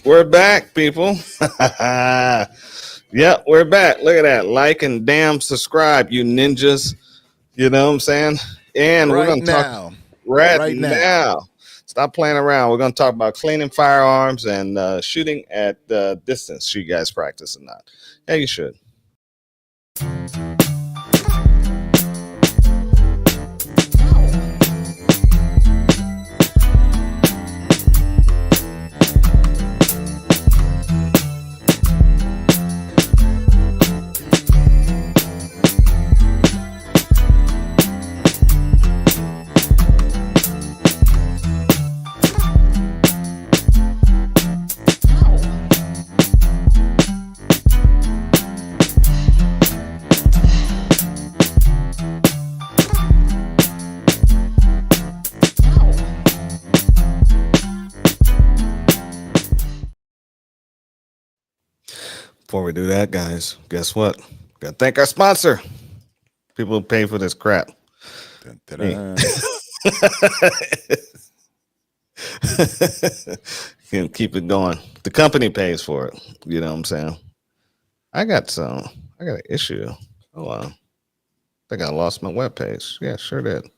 We're back, people. Yep, we're back. Look at that. Like and damn subscribe, you ninjas. You know what I'm saying? And we're Right going to talk now. right Right now. now. Stop playing around. We're going to talk about cleaning firearms and shooting at distance. Should you guys practice or not? Yeah, you should. Before we do that, guys, guess what? Got to thank our sponsor. People who pay for this crap. Dun, Me. dun, Can keep it going. The company pays for it. You know what I'm saying? I got an issue. Oh, I think I lost my webpage. Yeah, sure did.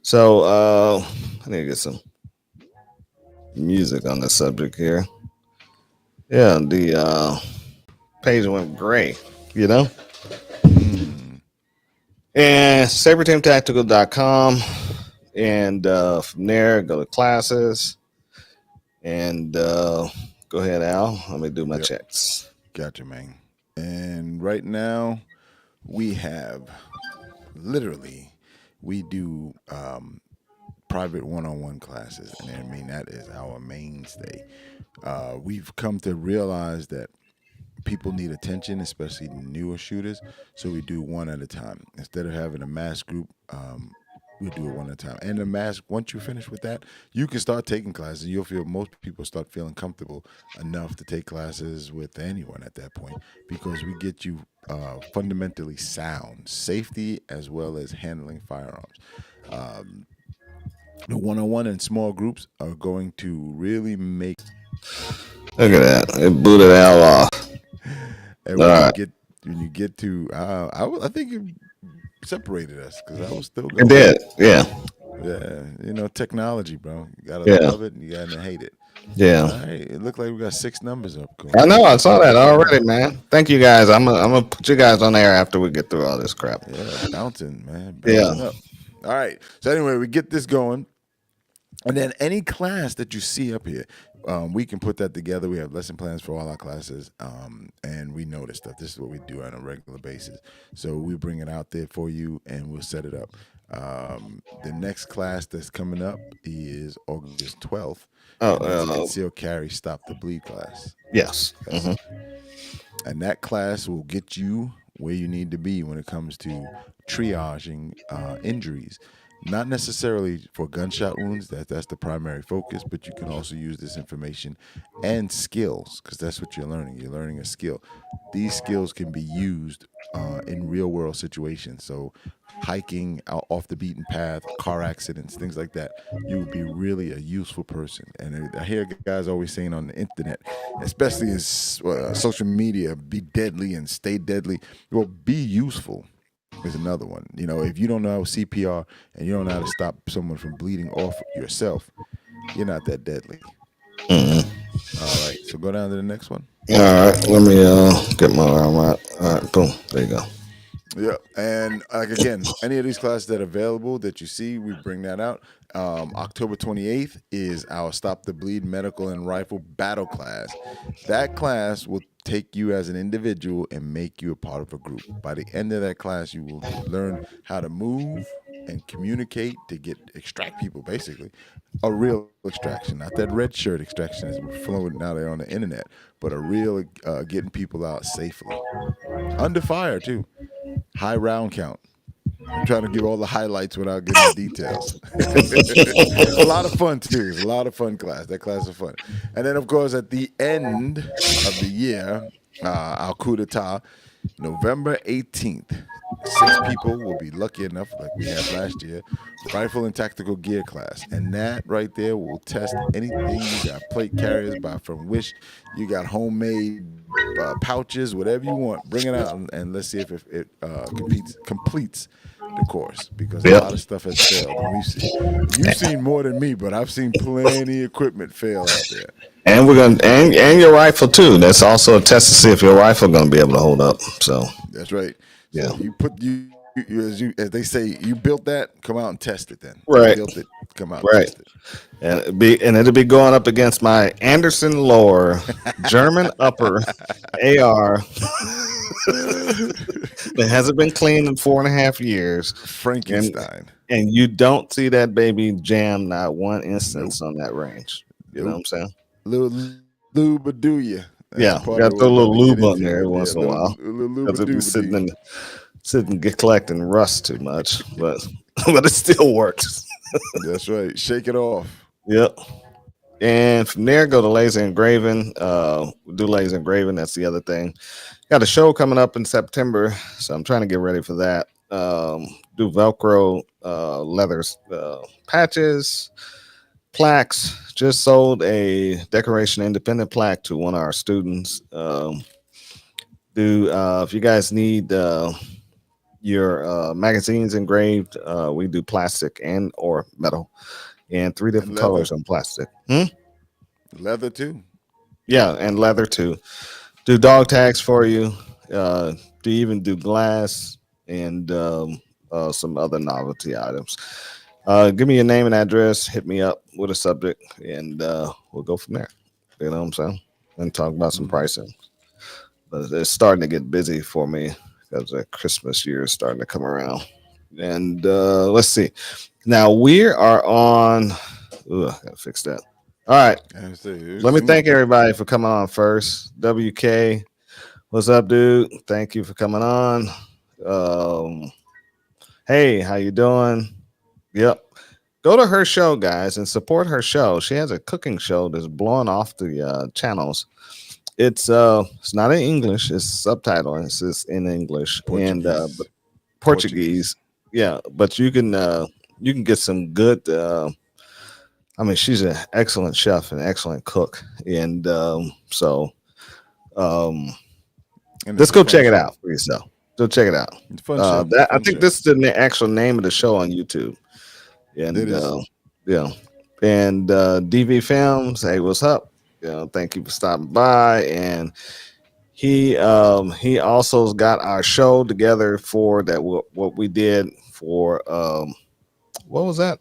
So I need to get some music on the subject here. Yeah, the page went gray, you know? And saberteamtactical.com. And from there, go to classes. And go ahead, Al. Let me do my Yep. checks. Gotcha, man. And right now, we have literally, we do private one-on-one classes. And I mean, that is our mainstay. We've come to realize that people need attention, especially newer shooters. So we do one at a time. Instead of having a mass group, we do it one at a time. And the mass, once you finish with that, you can start taking classes. You'll feel most people start feeling comfortable enough to take classes with anyone at that point because we get you fundamentally sound, safety as well as handling firearms. The one-on-one and small groups are going to really make. Look at that. It booted Al off. And All when you right. get to, I think it separated us because I was still It going. did. Yeah. Yeah, technology, bro. You gotta Yeah. love it and you gotta hate it. Yeah. All right, it looked like we got 6 numbers up. Cool. I know. I saw that already, man. Thank you, guys. I'm gonna put you guys on air after we get through all this crap. Yeah, bouncing, man. Yeah. Bouncing up. All right. So anyway, we get this going. And then any class that you see up here, we can put that together. We have lesson plans for all our classes, and we know this stuff. This is what we do on a regular basis. So we bring it out there for you, and we'll set it up. The next class that's coming up is August 12th. Oh, and that's Conceal Carry Stop the Bleed class. yes. Yes. And that class will get you where you need to be when it comes to triaging injuries. Not necessarily for gunshot wounds, that's the primary focus, but you can also use this information and skills because that's what you're learning. You're learning a skill. These skills can be used in real world situations. So hiking out off the beaten path, car accidents, things like that. You would be really a useful person. And I hear guys always saying on the internet, especially as social media, be deadly and stay deadly. Well, be useful is another one. If you don't know CPR and you don't know how to stop someone from bleeding off yourself, you're not that deadly. All right, so go down to the next one. All right. Let me get my arm out. All right. Boom. There you go. Yeah, and again, any of these classes that are available that you see, we bring that out. October 28th is our Stop the Bleed Medical and Rifle Battle class. That class will take you as an individual and make you a part of a group. By the end of that class, you will learn how to move and communicate to extract people, basically. A real extraction, not that red shirt extraction that's flowing out there on the internet, but a real getting people out safely. Under fire, too. High round count. I'm trying to give all the highlights without getting the details. A lot of fun, too. It's a lot of fun class. That class is fun. And then, of course, at the end of the year, our coup d'etat, November 18th, 6 people will be lucky enough, like we had last year, rifle and tactical gear class, and that right there will test anything you got. Plate carriers by from Wish, you got homemade pouches, whatever you want. Bring it out and let's see if it completes the course, because a Yep. lot of stuff has failed, and you've seen more than me, but I've seen plenty of equipment fail out there. And we're gonna and your rifle too. That's also a test to see if your rifle gonna be able to hold up. So That's right. yeah. So as they say, you built that. Come out and test it. Then you Right. built it. Come out and test Right. it. And it'll be going up against my Anderson Lohr German upper AR that hasn't been cleaned in 4.5 years. And Frankenstein. and you don't see that baby jam not one Nope. instance on that range. You know what Nope. I'm saying? Little lube do you? That's Yeah, part of what got to we're throw a about to little get lube on into. there every Yeah, once in a while little lube because it do be sitting get collecting rust too much, but but it still works. That's right. Shake it off. Yep. And from there, go to laser engraving. Do laser engraving. That's the other thing. Got a show coming up in September, so I'm trying to get ready for that. Do Velcro leathers, patches, plaques. Just sold a decoration independent plaque to one of our students. Do if you guys need your magazines engraved, we do plastic and or metal, and three And different leather. colors on plastic. Hmm? Leather too. Yeah, and leather too. Do dog tags for you. Do even do glass and some other novelty items. Give me your name and address. Hit me up with a subject, and we'll go from there. You know what I'm saying? And talk about some Hmm. pricing. But it's starting to get busy for me because the Christmas year is starting to come around. And let's see. Now we are on. Ooh, I gotta fix that. All right. I say Let me soon. thank everybody for coming on first. WK, what's up, dude? Thank you for coming on. Um, hey, how you doing? Yep. Go to her show, guys, and support her show. She has a cooking show that's blowing off the channels. It's not in English. It's subtitled. It's just in English and but Portuguese. Portuguese. Portuguese. Yeah, but you can get some good. I mean, she's an excellent chef and excellent cook, and um, And it's just a go fun check it show. out for yourself. Go check it out. It's a fun show. That I Fun think show. this is the actual name of the show on YouTube. It And is. yeah, and DV Films. Hey, what's up? Thank you for stopping by. And he also's got our show together for that. What we did for what was that?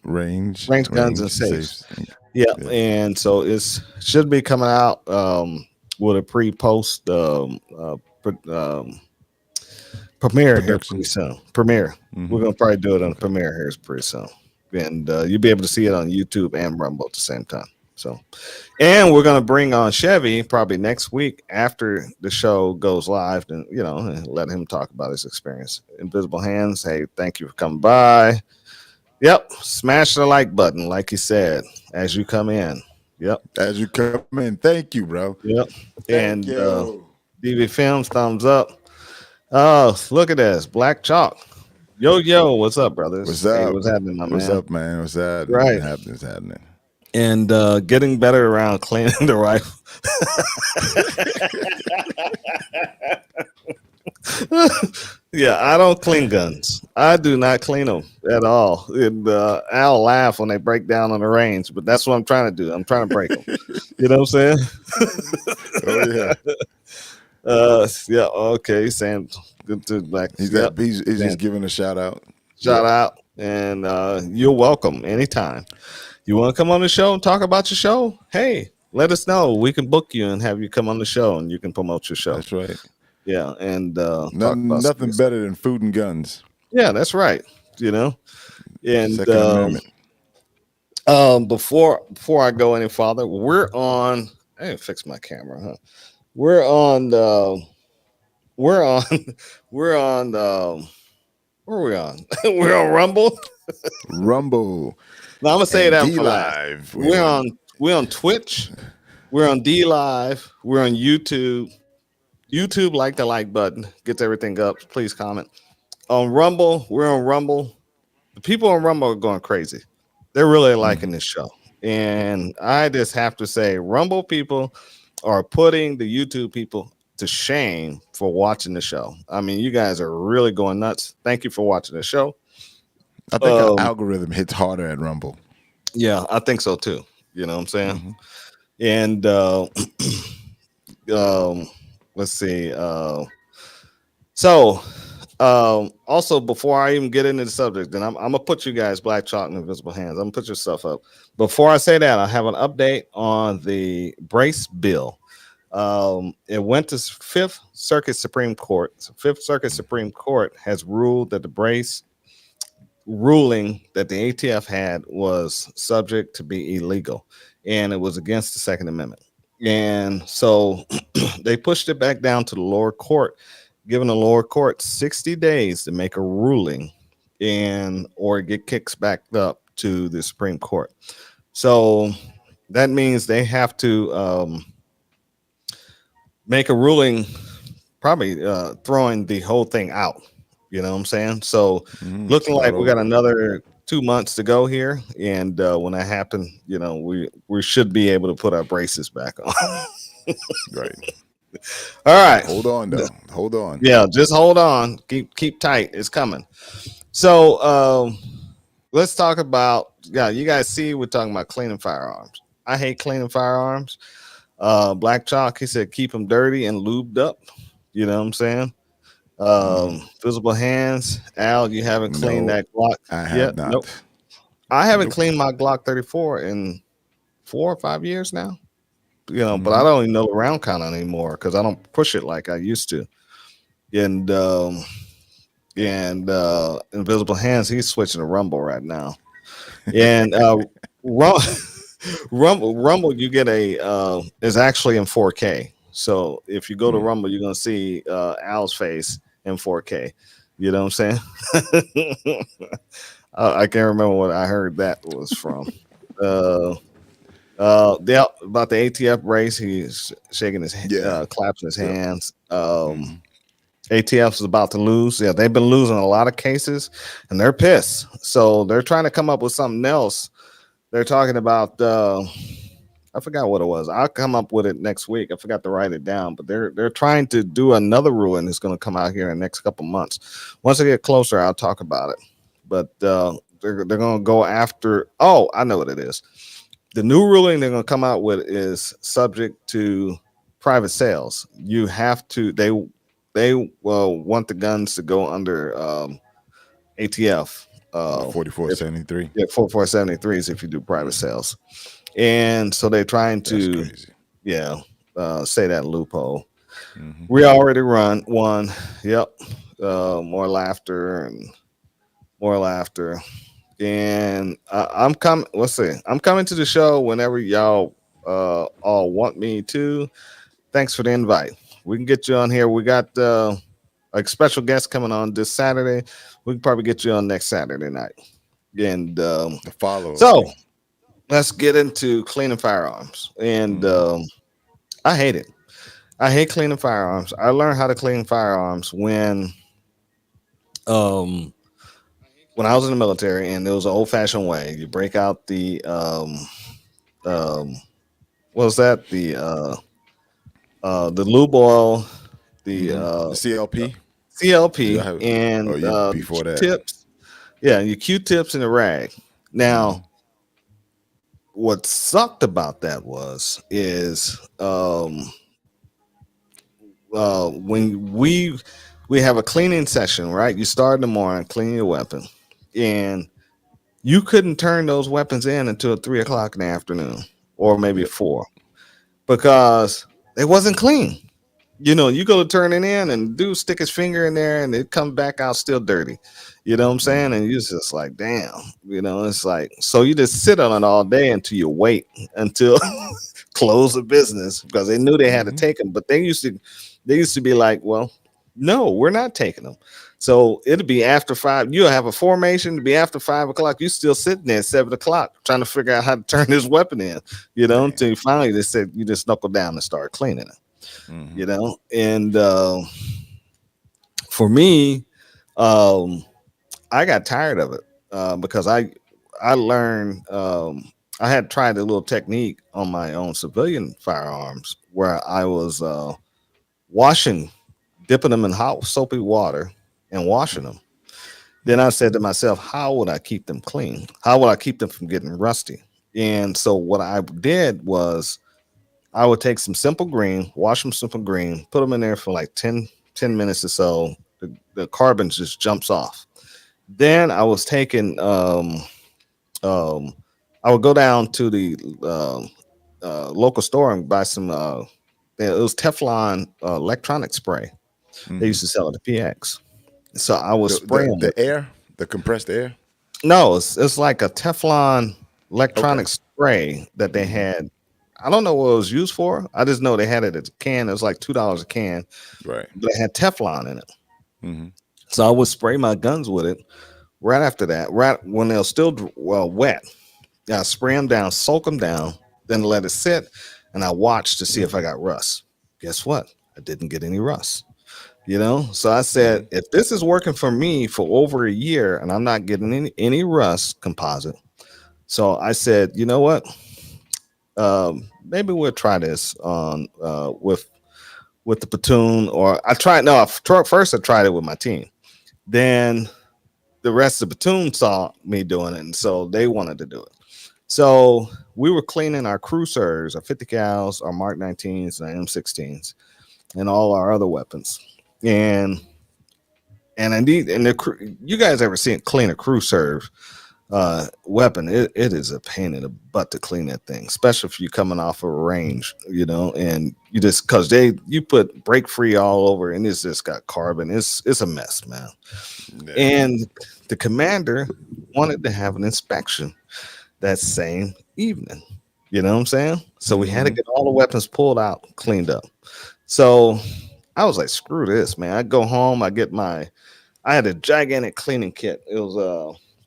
Range guns and Range safes. safes. Yeah, Yeah. and so it's should be coming out with a pre-post premiere here pretty Production. soon. Premiere. We're Hmm. gonna probably do it on a Okay. premiere here pretty soon, and you'll be able to see it on YouTube and Rumble at the same time. So, and we're gonna bring on Chevy probably next week after the show goes live, and and let him talk about his experience. Invisible Hands. Hey, thank you for coming by. Yep, smash the like button, like you said, as you come in. Yep, As you come in, thank you, bro. yep. Thank And you. DV Films, thumbs up. Oh, look at this. Black Chalk. Yo, what's up, What's brothers? Hey, up? what's happening, my What's man? up, man? What's happening? Right. Happening's happening. And getting better around cleaning the rifle. Yeah, I don't clean guns. I do not clean them at all. And I'll laugh when they break down on the range, but that's what I'm trying to do. I'm trying to break them. You know what I'm saying? Oh yeah. Yeah, okay. Saying good to black. Yep. He's Saying just giving a shout out. shout out, and you're welcome anytime. You want to come on the show and talk about your show? Hey, let us know. We can book you and have you come on the show, and you can promote your show. That's right. Yeah, and talk Nothing, about some nothing music. better than food and guns. Yeah, that's right. You know, and Second Amendment. before I go any farther, we're on. I didn't fix my camera, huh? We're on. We're on. We're on. Where are we on? We're on Rumble. Rumble No, I'm gonna say and that D for last. Live. Wait a We're minute. on. We're on Twitch. We're on D Live. We're on YouTube. YouTube, like the like button, gets everything up. Please comment. On Rumble, we're on Rumble. The people on Rumble are going crazy. They're really liking Hmm. this show. And I just have to say, Rumble people are putting the YouTube people to shame for watching the show. I mean, you guys are really going nuts. Thank you for watching the show. I think our Um, algorithm hits harder at Rumble. yeah, I think so too. You know what I'm saying? Hmm. And um, let's see. So also, before I even get into the subject, and I'm gonna put you guys Black Chalk and Invisible Hands. I'm gonna put your stuff up. Before I say that, I have an update on the brace bill. It went to Fifth Circuit Supreme Court. So Fifth Circuit Supreme Court has ruled that the brace ruling that the ATF had was subject to be illegal, and it was against the Second Amendment. And so they pushed it back down to the lower court, giving the lower court 60 days to make a ruling and or get kicks back up to the Supreme Court. So that means they have to make a ruling, probably throwing the whole thing out. You know what I'm saying? So looking Start like we got over. another 2 months to go here, and when that happens, we should be able to put our braces back on. Right. All right. Hold on though. Hold on. Yeah, just hold on. Keep tight. It's coming. So let's talk about, yeah, you guys see we're talking about cleaning firearms. I hate cleaning firearms. Black Chalk, he said keep them dirty and lubed up. You know what I'm saying? Mm. Visible hands. Al, you haven't cleaned No, that Glock I have yet? not. Nope. I haven't Nope. cleaned my Glock 34 in 4 or 5 years now. But I Hmm. don't even know the round count anymore because I don't push it like I used to. And Invisible Hands, he's switching to Rumble right now. And Rum- Rumble, you get a is actually in 4K. So if you go to Mm. Rumble, you're gonna see Al's face in 4K. You know what I'm saying? I can't remember what I heard that was from. Uh, about the ATF race, he's shaking his, Yeah. clapping his Yep. hands. Hmm. ATF is about to lose. Yeah, they've been losing a lot of cases, and they're pissed. So they're trying to come up with something else. They're talking about. I forgot what it was. I'll come up with it next week. I forgot to write it down, but they're trying to do another ruling that's going to come out here in the next couple months. Once I get closer, I'll talk about it. But they're going to go after. Oh, I know what it is. The new ruling they're going to come out with is subject to private sales. You have to. They want the guns to go under ATF. The If 4473. yeah, 4473s if you do private sales, and so they're trying That's to, crazy. yeah, say that loophole. Hmm. We already run one. Yep. More laughter and more laughter. And I'm coming. Let's see. I'm coming to the show whenever y'all all want me to. Thanks for the invite. We can get you on here. We got a special guest coming on this Saturday. We can probably get you on next Saturday night. And The follow up. so let's get into cleaning firearms. And Hmm. I hate it. I hate cleaning firearms. I learned how to clean firearms um when I was in the military, and it was an old fashioned way. You break out the um what was that? The lube oil, the The CLP. Did I CLP, have? Oh, and you the before that? Q-tips. Yeah, your Q-tips and the rag. Hmm. Now, what sucked about that is when we have a cleaning session, right? You start in the morning, clean your weapon, and you couldn't turn those weapons in until 3 o'clock in the afternoon, or maybe Yep. 4, because they wasn't clean. You go to turn it in, and dude stick his finger in there, and it comes back out still dirty. You know what I'm saying? Hmm. And you just like, damn. It's like, so you just sit on it all day until you wait until close of business, because they knew they had to Hmm. take them, but they used to be like, well, no, we're not taking them. So it'll be after 5. You'll have a formation to be after 5 o'clock. You still sitting there at 7 o'clock trying to figure out how to turn this weapon in. Man. Until you finally just said you just knuckle down and start cleaning it. Mm-hmm. you know. And for me, um, I got tired of it because I learned I had tried a little technique on my own civilian firearms where I was washing, dipping them in hot soapy water and washing them. Then I said to myself, how would I keep them clean? How would I keep them from getting rusty? And so what I did was I would take some simple green, wash them simple green, put them in there for like 10 minutes or so. The carbon just jumps off. Then I was taking um I would go down to the local store and buy some yeah, it was Teflon electronic spray. They Mm-hmm. used to sell it at PX. So I was spraying The with it. air, the compressed air. No, it's like a Teflon Okay. electronic spray that they Mm-hmm. had. I don't know what it was used for. I just know they had it as a can. It was like $2 a can, Right. but it had Teflon in it. Mm-hmm. So I would spray my guns with it. Right after that, right when they're still wet, I spray them down, soak them down, then let it sit, and I watched to see if I got rust. Guess what? I didn't get any rust. You know, so I said, Mm-hmm. if this is working for me for over a year and I'm not getting any rust composite, so I said, you know what? Maybe we'll try this on with the platoon, or I tried. No, first I tried it with my team. Then the rest of the platoon saw me doing it, and so they wanted to do it. So we were cleaning our cruisers, our 50 cals, our Mark 19s, and M16s, and all our other weapons. And indeed, you guys ever seen clean a cruiser weapon? It is a pain in the butt to clean that thing, especially if you're coming off of a range, you know, and you just because you put break free all over, and it's just got carbon. It's a mess, man. Yeah. And the commander wanted to have an inspection that same evening. You know what I'm saying? So we had to Mm-hmm. get all the weapons pulled out, cleaned up. So I was like, screw this, man. I go home, I had a gigantic cleaning kit. It was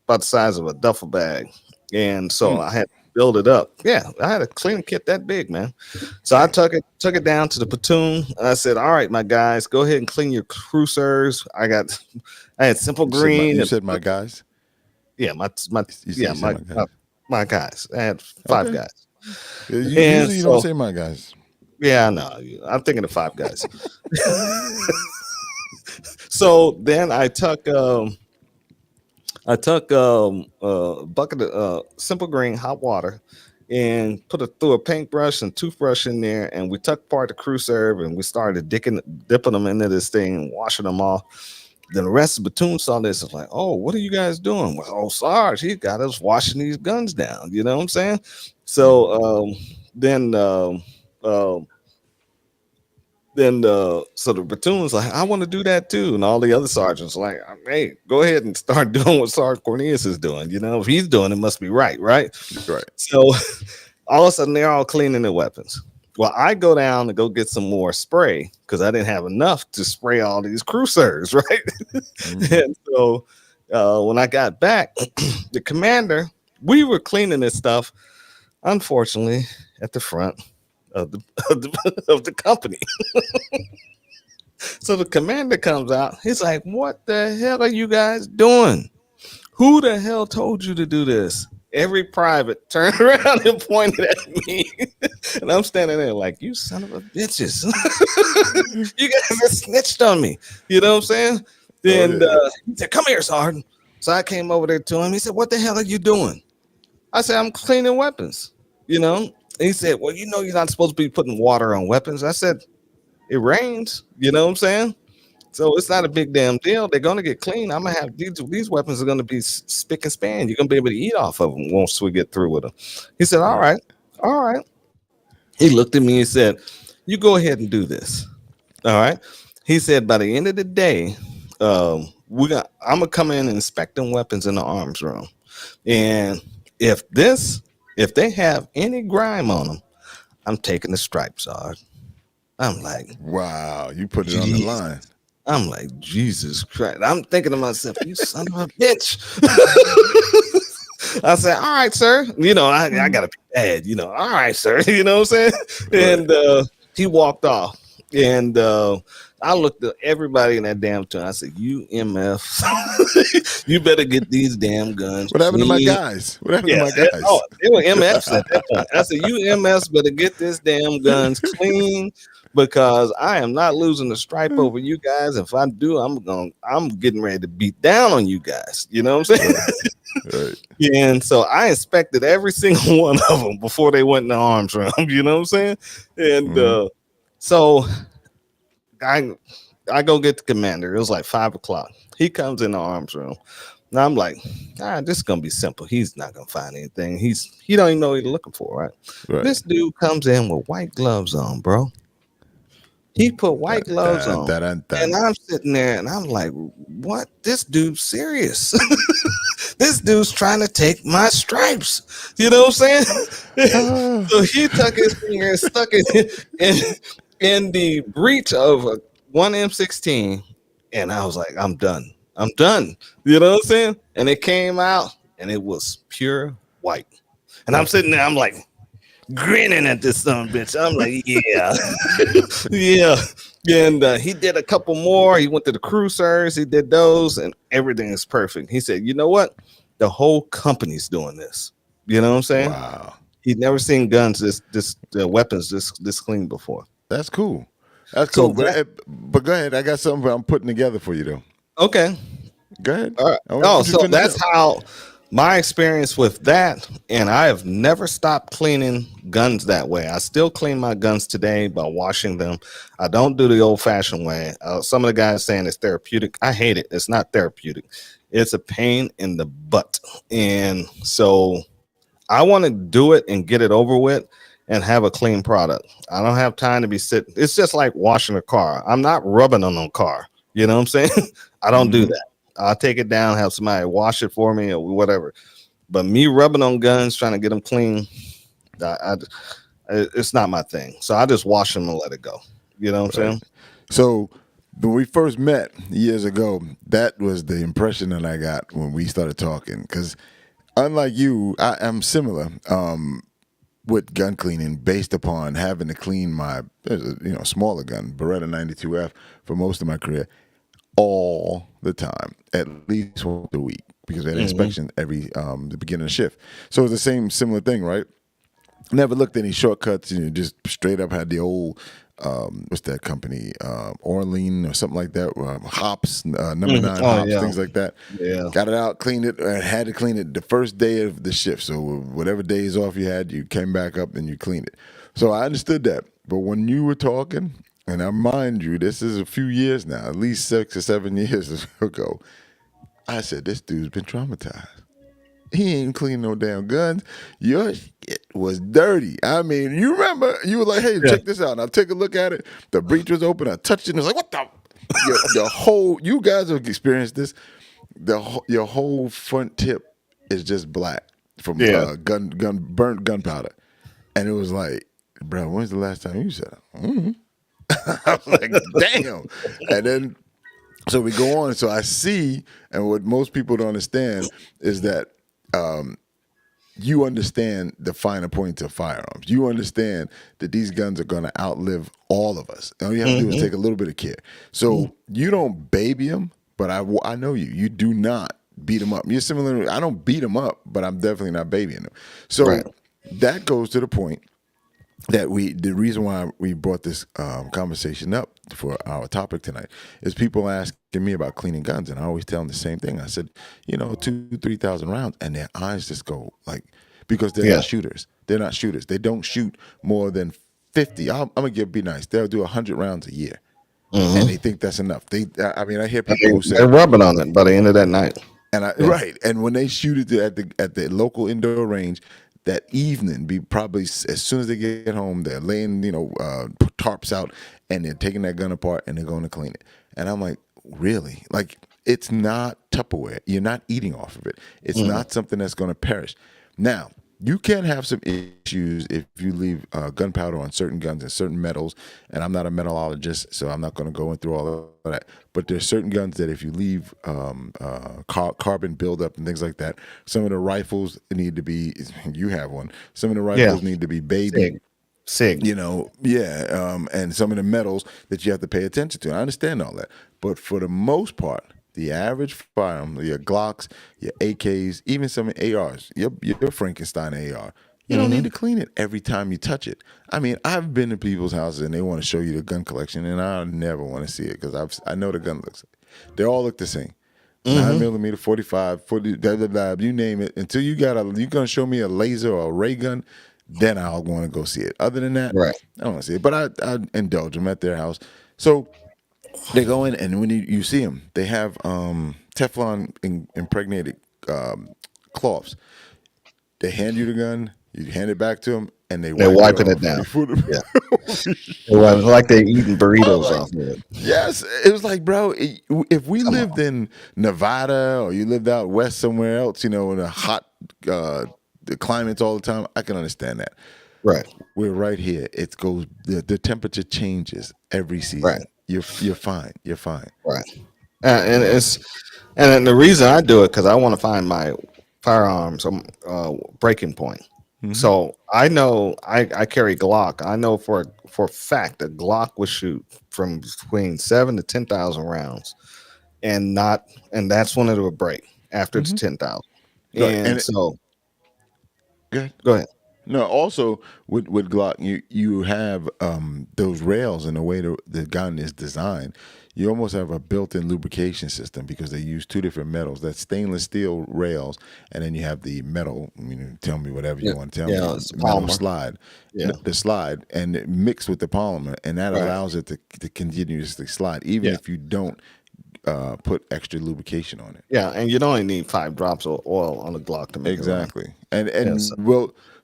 about the size of a duffel bag. And so Mm. I had to build it up. Yeah, I had a cleaning kit that big, man. So I Dang. took it down to the platoon. I said, all right, my guys, go ahead and clean your cruisers. I had simple green You and said my guys. yeah, my You yeah, said my guys. my guys. I had five Okay. guys. And Usually you don't so say my guys. yeah, no, I'm thinking of five guys. So then I took a bucket of simple green hot water and put it through a paintbrush and toothbrush in there, and we took apart the crew serve and we started dipping them into this thing and washing them off. Then the rest of the platoon saw this and was like, "Oh, what are you guys doing?" Well, oh, Sarge, he got us washing these guns down. You know what I'm saying? Mm-hmm. So then um, so the platoon's like, I want to do that too. And all the other sergeants like, hey, go ahead and start doing what Sergeant Cornelius is doing. You know, if he's doing it, must be right, right? Right. So all of a sudden they're all cleaning their weapons. Well, I go down to go get some more spray because I didn't have enough to spray all these cruisers, right? Mm-hmm. And so when I got back, the commander, we were cleaning this stuff, unfortunately, at the front of the of the company. So the commander comes out. He's like, "What the hell are you guys doing? Who the hell told you to do this?" Every private turned around and pointed at me. And I'm standing there like, "You son of a bitches. You guys have snitched on me." You know what I'm saying? Oh Then yeah. he said, "Come here, Sergeant." So I came over there to him. He said, "What the hell are you doing?" I said, "I'm cleaning weapons." You know? And he said, "Well, you know you're not supposed to be putting water on weapons." I said, "It rains." You know what I'm saying? So it's not a big damn deal. They're gonna get clean. I'm gonna have these weapons are gonna be spick and span. You're gonna be able to eat off of them once we get through with them. He said, "All Right. right, all right." He looked at me and said, "You go ahead and do this." All right. He said, "By the end of the day, I'm gonna come in and inspect them weapons in the arms room, and if this if they have any grime on them, I'm taking the stripes off." I'm like, Wow. You put it on the geez. line. I'm like, Jesus Christ. I'm thinking to myself, you son of a bitch. I said, all right, sir. You know, I Mhm. gotta be bad, you know. All right, sir. You know what I'm saying? Right. And he walked off. And I looked at everybody in that damn town. I said, "You MF, you better get these damn guns What happened to my clean." guys? What happened to Yeah, my guys? they were MFs at that point. I said, "You MFs better get this damn guns clean because I am not losing the stripe over you guys. If I do, I'm getting ready to beat down on you guys. You know what I'm saying?" Right, right. And so I inspected every single one of them before they went in the arms room. You know what I'm saying? And Mhm. so I I go get the commander. It was like 5 o'clock. He comes in the arms room. Now I'm like, this is gonna be simple. He's not gonna find anything. He don't even know what he's looking for, right? Right. This dude comes in with white gloves on, bro. He put white gloves Dun, on. dun, dun, And dun. I'm sitting there and I'm like, what? This dude's serious. This dude's trying to take my stripes. You know what I'm saying? Ah, So he took his finger and stuck it in the breech of a one M16. And I was like, I'm done. I'm done. You know what I'm saying? And it came out and it was pure white. And I'm sitting there, I'm like grinning at this son of a bitch. I'm like, yeah, yeah. And he did a couple more. He went to the cruisers. He did those, and everything is perfect. He said, you know what? The whole company's doing this. You know what I'm saying? wow. He'd never seen guns weapons this clean before. That's cool. That's So cool. that But go ahead. I got something I'm putting together for you though. okay. Go ahead. All right. I want Oh, you to so finish that's up. how my experience with that, and I have never stopped cleaning guns that way. I still clean my guns today by washing them. I don't do the old fashioned way. Some of the guys saying it's therapeutic. I hate it. It's not therapeutic. It's a pain in the butt. And so I want to do it and get it over with and have a clean product. I don't have time to be sitting. It's just like washing a car. I'm not rubbing on a car. You know what I'm saying? I don't do Hmm. that. I'll take it down, have somebody wash it for me or whatever. But me rubbing on guns, trying to get them clean, I, it's not my thing. So I just wash them and let it go. You know what I'm Right. saying? So when we first met years ago, that was the impression that I got when we started talking. Because unlike you, I am similar with gun cleaning, based upon having to clean my smaller gun, Beretta 92F, for most of my career, all the time, at least once a week, because we had Hmm. inspection every the beginning of the shift. So it's the same similar thing, right? Never looked at any shortcuts. Just straight up had the old what's that company, Orlean or something like that, hops, number Hmm. nine Oh hops, yeah, things like that. yeah, Got it out, cleaned it, and had to clean it the first day of the shift. So whatever days off you had, you came back up and you cleaned it. So I understood that. But when you were talking, and I mind you, this is a few years now, at least 6 or 7 years ago, I said, this dude's been traumatized. He ain't clean no damn guns. Your shit was dirty. I mean, you remember you were like, "Hey, yeah, check this out." And I take a look at it. The breech was open. I touched it. And it was like, "What the?" The whole. You guys have experienced this. Your whole front tip is just black from yeah. burnt gunpowder, and it was like, "Bro, when's the last time you said it?" I'm like, "Damn!" And then so we go on. So I see, and what most people don't understand is that you understand the finer points of firearms. You understand that these guns are going to outlive all of us. All you have to do is Hmm. take a little bit of care. So you don't baby them, but I know you. You do not beat them up. You're similar. I don't beat them up, but I'm definitely not babying them. Right. So that goes to the point that the reason why we brought this conversation up for our topic tonight is people asking me about cleaning guns, and I always tell them the same thing. I said, 2,000-3,000 rounds, and their eyes just go like, because they're Yeah. not shooters. They're not shooters. They don't shoot more than 50. I'm gonna be nice. They'll do 100 rounds a year, and they Hmm. think that's enough. I mean, I hear people who They're say, rubbing on it by the end of that night. Yeah. right. And when they shoot it at the local indoor range, that evening, be probably as soon as they get home, they're laying tarps out, and they're taking that gun apart and they're going to clean it. And I'm like, really? Like, it's not Tupperware. You're not eating off of it. It's Hmm. not something that's going to perish. Now, you can have some issues if you leave gunpowder on certain guns and certain metals. And I'm not a metallurgist, so I'm not going to go in through all of that. But there's certain guns that if you leave carbon buildup and things like that, some of the rifles need to be. You have one. Some of the Yeah. rifles need to be babied. Sig. Sig. And some of the metals that you have to pay attention to. I understand all that, but for the most part, the average firearm, your Glocks, your AKs, even some ARs, your Frankenstein AR, you don't need Mm-hmm. to clean it every time you touch it. I mean, I've been to people's houses and they want to show you the gun collection, and I never want to see it because I know the gun looks. They all look the same. 9mm, 45, 40, blah, blah, blah, you name it. Until you're gonna show me a laser or a ray gun, then I'll want to go see it. Other than that, Right. I don't want to see it. But I indulge them at their house. So they go in, and when you see them, they have Teflon impregnated cloths. They hand you the gun, you hand it back to them, and they They're wipe it wiping it off down. before Yeah. the It was like they're eating I was burritos like, off of it. yes. It was like, bro, if we Come lived on. in Nevada or you lived out west somewhere else, in a hot the climates all the time, I can understand that. Right. We're right here. It goes the temperature changes every Right. season. You're fine. You're fine. Right. And You know. it's and then the reason I do it because I want to find my firearms breaking point. Hmm. So I know I carry Glock. I know for a fact a Glock would shoot from between 7 to 10,000 rounds, and that's when it would break after it's Hmm. 10,000. Right. And so Good. go ahead. No, also with Glock, you have those rails and the way the gun is designed. You almost have a built-in lubrication system because they use two different metals. That's stainless steel rails, and then you have the metal. Tell me whatever Yeah, you want to tell me. yeah, it's Metal Palmer. slide, Yeah, the slide, and it mixed with the polymer, and that right. allows it to continuously slide, even Yeah, if you don't put extra lubrication on it. yeah, and you only need 5 drops of oil on the Glock to make it run. Exactly. And Yes.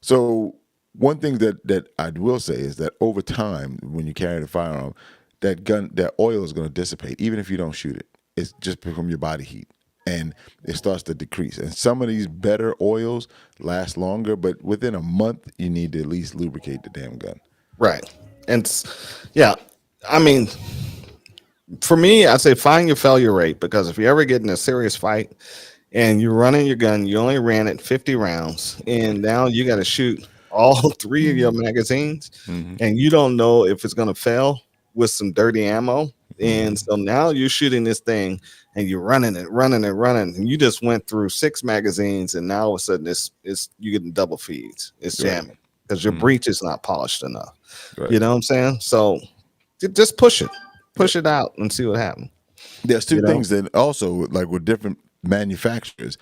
so one thing that I will say is that over time, when you carry the firearm, that oil is going to dissipate, even if you don't shoot it. It's just from your body heat, and it starts to decrease. And some of these better oils last longer, but within a month, you need to at least lubricate the damn gun. Right. And yeah, I mean, for me, I say find your failure rate because if you ever get in a serious fight and you're running your gun, you only ran it 50 rounds, and now you got to shoot all three of your magazines, Mm-hmm. and you don't know if it's going to fail with some dirty ammo. And Mm-hmm. so now you're shooting this thing and you're running it, running it, running. And you just went through 6 magazines, and now all of a sudden it's you getting double feeds. It's Right. jamming because your Mm-hmm. breech is not polished enough. Right. You know what I'm saying? So just push it out and see what happens. There's two You know? things that also, like with different manufacturers,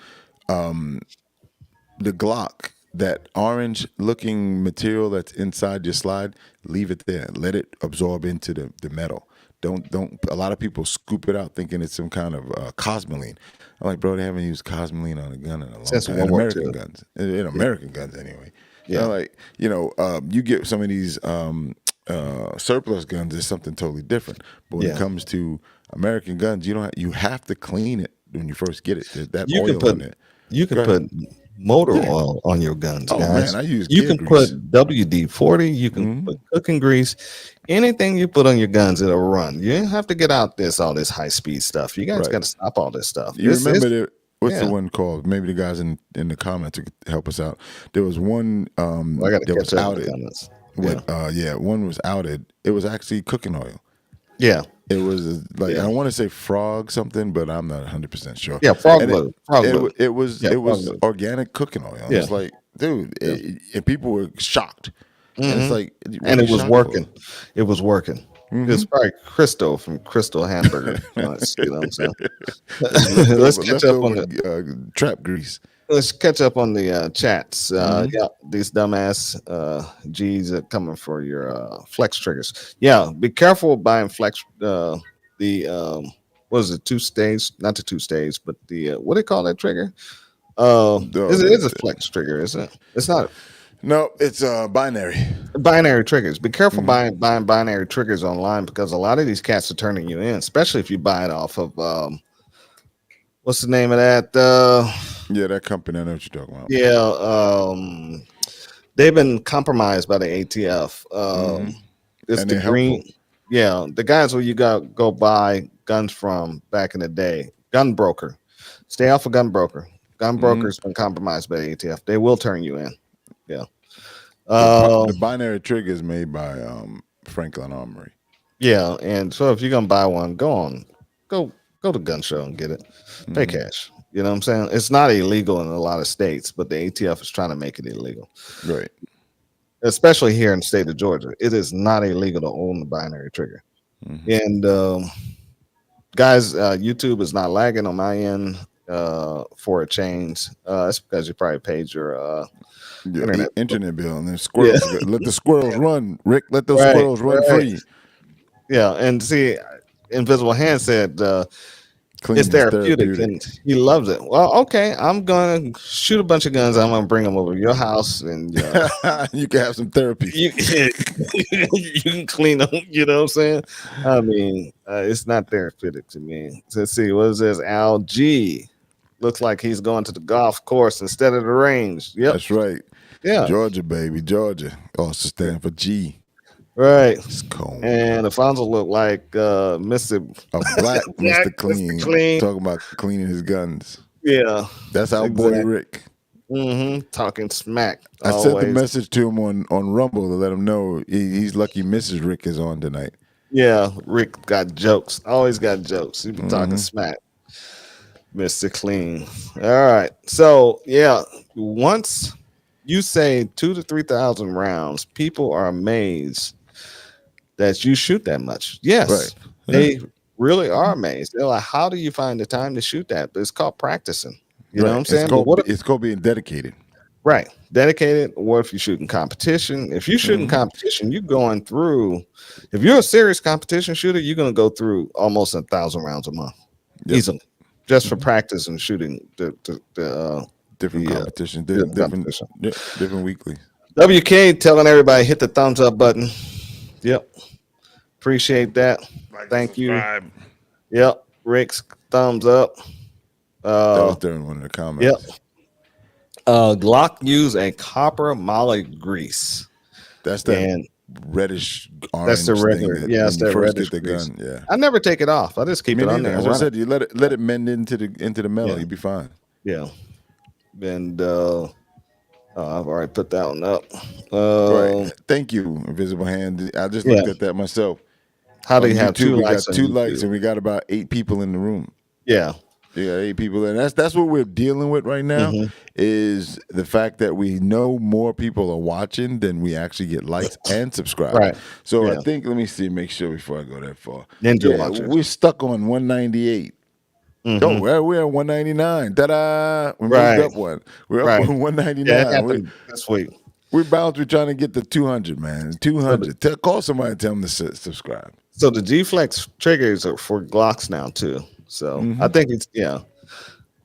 the Glock, that orange looking material that's inside your slide, leave it there. Let it absorb into the metal. Don't a lot of people scoop it out thinking it's some kind of cosmoline. I'm like, bro, they haven't used cosmoline on a gun in a long Since time. In World War American II. guns. In Yeah. American guns anyway. Yeah. Like, you get some of these surplus guns is something totally different. But when it Yeah. comes to American guns, you have to clean it when you first get it. There's that You can oil put on it. you can Go ahead. put motor Yeah. oil on your guns, Oh man, guys. I use You gear can put grease. WD-40, you can Hmm. put cooking grease, anything you put on your guns, it'll run. You don't have to get out all this high speed stuff. You guys Right. got to stop all this stuff. You remember what's the Yeah. one called? Maybe the guys in the comments could help us out. There was one Well, I got to that was catch up with the outed. comments. Yeah. One was outed. It was actually cooking oil. Yeah. It was like Yeah. I want to say frog something, but I'm not 100% sure. Yeah. Frog And lube. Frog it lube. it was Yeah. it Frog was lube. organic cooking oil. And Yeah. it's like, dude, Yeah. and people were shocked. And it's Hmm. like, what And are it you was shocked working. for? It was working. Hmm. It's probably Crystal from Crystal Hamburger joints. You know what I'm saying? Those Let's leftover catch up on the trap grease. Let's catch up on the chats. Hmm. Yeah, these dumbass G's are coming for your flex triggers. Yeah, be careful buying flex. The what is it? 2 stage, not the 2 stage, but the what do they call that trigger? Is it is a flex trigger? Is it? It's not No, it's binary. binary triggers. Be careful Hmm. buying binary triggers online because a lot of these cats are turning you in, especially if you buy it off of what's the name of that? Yeah, that company. I know what you're talking about. Yeah, they've been compromised by the ATF. Hmm. It's And the they're helpful. green, yeah, the guys where you got go buy guns from back in the day. Gun broker, stay off of gun broker. Gun Hmm. broker's been compromised by the ATF. They will turn you in. Yeah. The Um, binary trigger is made by Franklin Armory. yeah, and so if you're gonna buy one, go go to gun show and get it. Pay Hmm. cash. You know what I'm saying? It's not illegal in a lot of states, but the ATF is trying to make it illegal, Right. especially here in the state of Georgia. It is not illegal to own the binary trigger. Hmm. And guys, YouTube is not lagging on my end for a change. It's because you probably paid your Yeah, internet. internet bill and then Yeah, squirrels. Let the squirrels run, Rick. Let those right, squirrels run right. free. Yeah, and see, Invisible Hand said it's Clean is therapeutic, therapeutic. and he loves it. Well, okay, I'm gonna shoot a bunch of guns. I'm gonna bring them over to your house, and You can have some therapy. you you can clean them. You know what I'm saying? I mean, it's not therapeutic to me. Let's see, what is this? Al G. Looks like he's going to the golf course instead of the range. Yep. That's right. Yeah. Georgia, baby. Georgia. Also stand for G. Right. It's cold. And Alfonso looked like Mr. A black Black, Mr. Mr. Clean Clean. talking about cleaning his guns. Yeah. That's our boy Exactly. Rick. Talking smack. I sent the Always. message to him on Rumble to let him know he's lucky Mrs. Rick is on tonight. Yeah. Rick got jokes. Always got jokes. He be talking Mhm. smack. Mr. Clean. All right. So yeah, once you say 2 to 3,000 rounds, people are amazed that you shoot that much. Yes, Right. they really are amazed. They're like, "How do you find the time to shoot that?" But it's called practicing. You know what Right. I'm saying? But what? It's called being dedicated. Right, dedicated. What if you shooting competition? If you shooting Mhm. competition, you going through. If you're a serious competition shooter, you're gonna go through almost 1,000 rounds a month, Yep. easily, just for Mhm. practice and shooting Different the competitions, different different, competition. different weekly. WK telling everybody hit the thumbs up button. Yep, appreciate that. Like and Thank you. subscribe. Yep, Rick's thumbs up. That was Uh, during one of the yep. comments. Glock use a copper moly grease, That's that and reddish that's the orange thing regular. that Yeah, when it's you that first reddish get the grease. gun. Yeah. I never take it off. I just keep Me it on neither. there As and I run it. said, you let it mend into the metal. Yeah, You'll be fine. yeah. And I've already put that one up. Right. Um, Thank you, Invisible Hand. I just yeah. looked at that myself. How do On you have YouTube, two we likes got on 2 likes YouTube? and we got about 8 people in the room. Yeah. You got 8 people, and that's what we're dealing with right now. Hmm. Is the fact that we know more people are watching than we actually get likes and subscribes. Right. So I Yeah. think let me see, make sure before I go that far. Ninja Yeah, watchers. we're stuck on 198. Oh, Hmm. well, we're at 199. Ta-da! We moved Right. up one. We're up Right. on Yeah, it 199. happened this week. We're bound to be trying to get to 200, man. So the, 200. Call somebody and tell them to subscribe. so the G Flex triggers are for Glocks now too. So I Hmm. think it's yeah.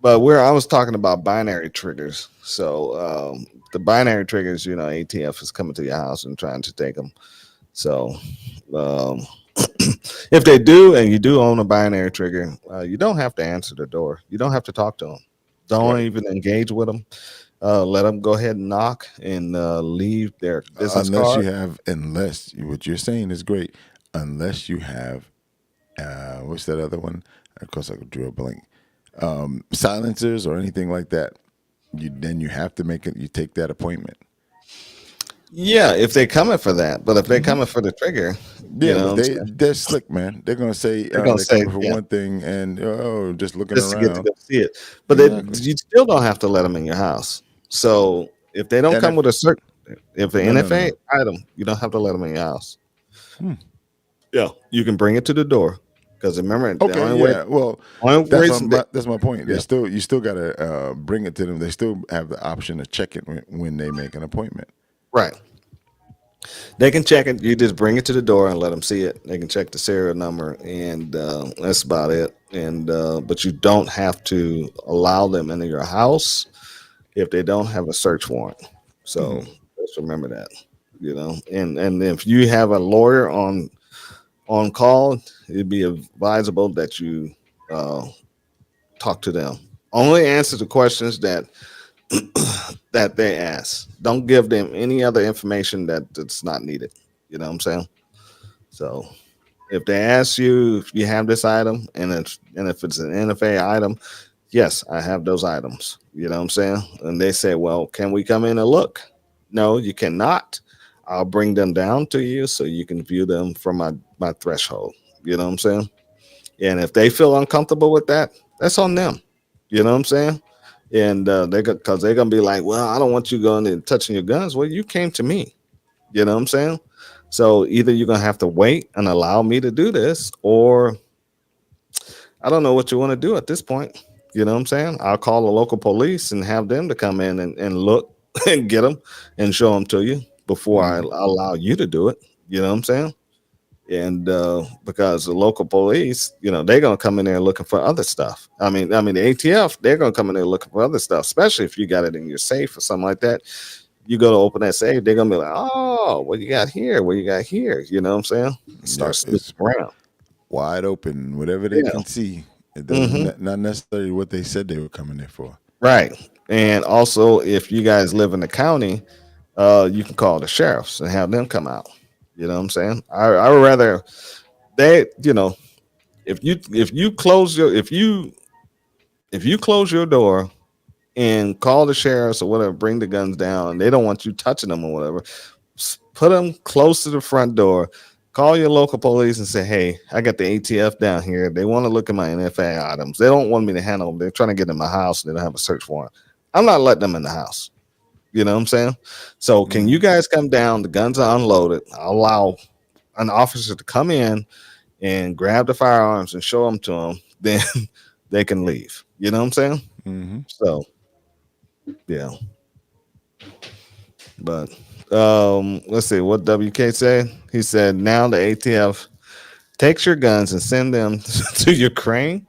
But I was talking about binary triggers. So the binary triggers, ATF is coming to your house and trying to take them. So um, if they do, and you do own a binary trigger, you don't have to answer the door. You don't have to talk to them. Don't Right. even engage with them. Let them go ahead and knock and leave their business Unless you card. have, what you're saying is great. Unless you have, what's that other one? Of course, I could draw a blank. Silencers or anything like that. Then you have to make it. You take that appointment. Yeah, if they're coming for that. But if they're Hmm. coming for the trigger, Yeah, what but I'm saying? they're slick, man. They're gonna say They're gonna they're say, coming for yeah, one thing and just looking just to get to around. go see it. But Exactly. you still don't have to let them in your house. So if they don't And come if with a certain, if an no. NFA item, you don't have to let them in your house. Hmm. Yeah, you can bring it to the door. Because remember, the Okay, yeah. Well, only reason that, that's my point. yeah, You still gotta bring it to them. They still have the option to check it when they make an appointment. right. They can check it. You just bring it to the door and let them see it. They can check the serial number, and that's about it. And but you don't have to allow them into your house if they don't have a search warrant. So Hmm. just remember that. And if you have a lawyer on call, it'd be advisable that you uh, talk to them. Only answer the questions that that they ask. Don't give them any other information that's not needed. You know what I'm saying? So if they ask you if you have this item and if it's an NFA item, yes, I have those items. You know what I'm saying? And they say, well, can we come in and look? No, you cannot. I'll bring them down to you so you can view them from my threshold. You know what I'm saying? And if they feel uncomfortable with that, that's on them. You know what I'm saying? And because they're gonna be like, well, I don't want you going and touching your guns. Well, you came to me. You know what I'm saying? So either you're gonna have to wait and allow me to do this, or I don't know what you want to do at this point. You know what I'm saying? I'll call the local police and have them to come in and look and get them and show them to you before I Hmm. allow you to do it. You know what I'm saying? And because the local police, they're gonna come in there looking for other stuff. I mean, the ATF, they're gonna come in there looking for other stuff, especially if you got it in your safe or something like that. You go to open that safe, they're gonna be like, "Oh, what you got here? What you got here?" You know what I'm saying? Start Yep, snooping it's around. wide open, whatever they Yeah. can see. It doesn't Hmm. not necessarily what they said they were coming there for. Right. And also, if you guys live in the county, you can call the sheriffs and have them come out. You know what I'm saying? I would rather they, if you close your if you close your door and call the sheriffs or whatever, bring the guns down, and they don't want you touching them or whatever, put them close to the front door. Call your local police and say, "Hey, I got the ATF down here. They want to look at my NFA items. They don't want me to handle them. They're trying to get in my house. They don't have a search warrant. I'm not letting them in the house." You know what I'm saying? So, can you Hmm. guys come down? The guns are unloaded. I'll allow an officer to come in and grab the firearms and show them to them. Then they can leave. You know what I'm saying? Hmm. So, yeah. But let's see what WK said. He said now the ATF takes your guns and send them to Ukraine,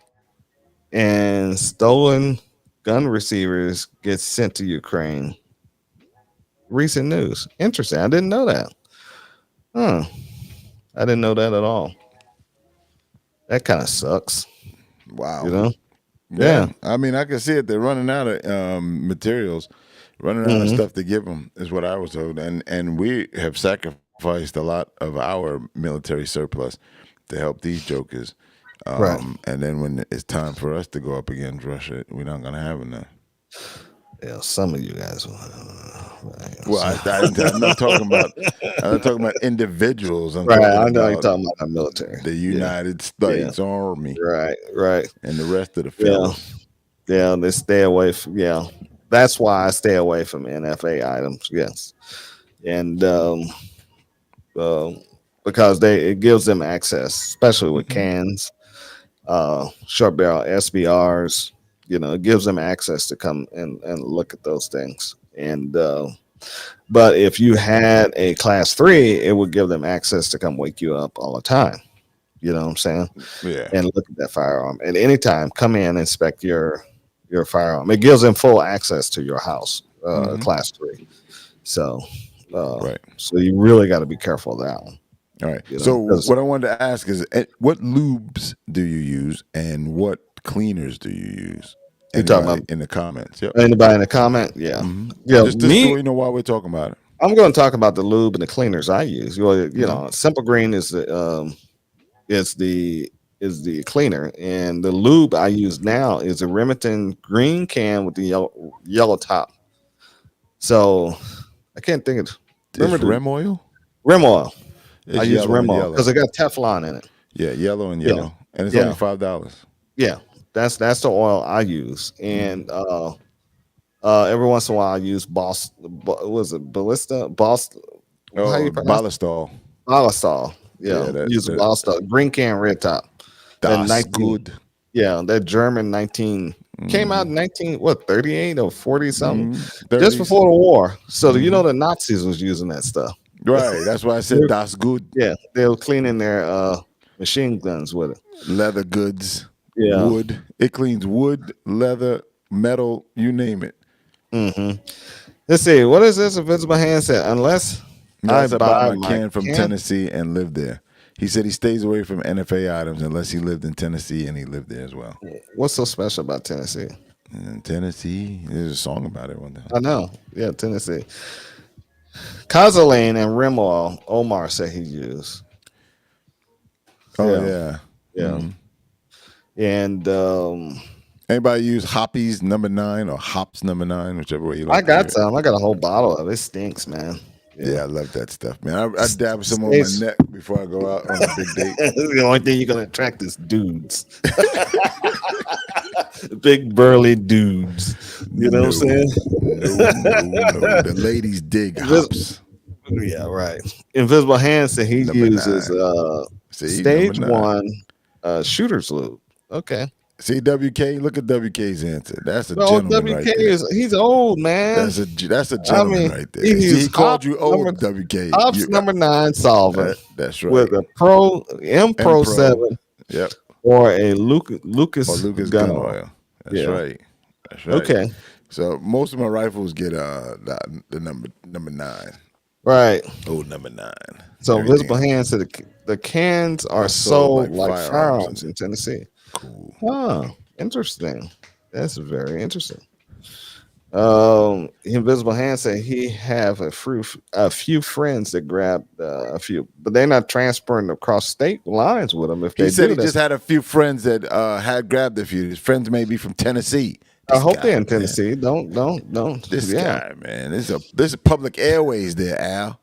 and stolen gun receivers get sent to Ukraine. Recent news. Interesting. I didn't know that. Huh. I didn't know that at all. That kind of sucks. Wow. You know? Yeah, Yeah. I mean, I can see it. They're running out of materials, running out of Hmm. stuff to give them, is what I was told. And we have sacrificed a lot of our military surplus to help these jokers. Right. And then when it's time for us to go up against Russia, we're not gonna have enough. Yeah. Some of you guys. Well, I'm not talking about. I'm not talking about individuals. I'm Right. talking I know you're about talking about our military. the Yeah. United Yeah. States Army Right. Right. and the rest of the Yeah. fellas. Yeah. They stay away from. Yeah. That's why I stay away from NFA items. Yes. And uh, because it gives them access, especially with Hmm. cans, short barrel SBRs. It gives them access to come and look at those things. And but if you had a class 3, it would give them access to come wake you up all the time. You know what I'm saying? Yeah. And look at that firearm at any time. Come in, inspect your firearm. It gives them full access to your house, Hmm. class 3. So, Right. so you really got to be careful of that one. All right. So Because what I wanted to ask is, what lubes do you use, and what cleaners do you use? you're talking Anybody about in the comments? Yep. anybody in the comment, yeah, Hmm. yeah. Just so Me, you know why we're talking about it. I'm going to talk about the lube and the cleaners I use. Well, Hmm. Simple Green is the is the cleaner, and the lube I use now is a Remington green can with the yellow top. So I can't think of. It's Remember the Rem oil. rim oil? I It's use yellow rim and oil because yellow. it got Teflon in it. Yeah, yellow and Yeah, yellow, and it's only yeah, $5. yeah. That's the oil I use, Hmm. and every once in a while I use Boss. Was it Ballista? Boss? How you Oh, pronounce it? Ballistol. Ballistol. Yeah, Yeah, that use Ballistol. Green can, red top. That that's 19. good. Yeah, that German 19 came out Hmm. in 38 or 40 something, just 30s. before the war. So Hmm. the Nazis was using that stuff. Right. That's why I said They're- that's good. yeah, they were cleaning their machine guns with it. Leather goods, Yeah. wood. It cleans wood, leather, metal, you name it. Hmm. Let's see. What is this invisible hand said? Unless I That's I buy buy my my can from can. Tennessee and live there. He said he stays away from NFA items unless he lived in Tennessee and he lived there as well. What's so special about Tennessee? And Tennessee, there's a song about it one time. I know. Yeah, Tennessee. Cazaline and rim oil. Omar said he used. Oh Yeah, yeah. yeah. Hmm. And Anybody use Hoppies number 9 or Hops number 9, whichever way you I like to hear got it. some. I got a whole bottle of it. It stinks, man. Yeah, I love that stuff, man. I dab some on my Stage, neck before I go out on a big date. the only thing you're gonna attract is dudes, big burly dudes. You know what I'm No, saying? no. The ladies dig hops. Yeah, right. Invisible Hand said he Number uses 9. See, number stage 9. one shooter's lube. Okay. See, WK, look at WK's answer. That's a Well, gentleman WK right there. is he's old, man. That's a I gentleman mean, right there. he See, he uses called you old, WK. Hops number 9 solvent That's with right. a Pro M M Pro Pro. 7 Yep. or a Or Lucas Lucas gun gun oil. oil. That's Yeah. right. That's right. Okay. So most of my rifles get the number 9. Right. Oh, number 9. So Very Visible damn Hand said the cans are sold sold like like firearms firearms in Tennessee. cool. Huh. Interesting. That's very interesting. Invisible Hand said he have a few friends that grabbed a few, but they're not transferring across state lines with them. If He they said do, he just had a few friends that had grabbed a few. His friends may be from Tennessee. I This hope guy, they're in man. Tennessee. Don't. This Yeah, guy, man. This is a public airways there, Al.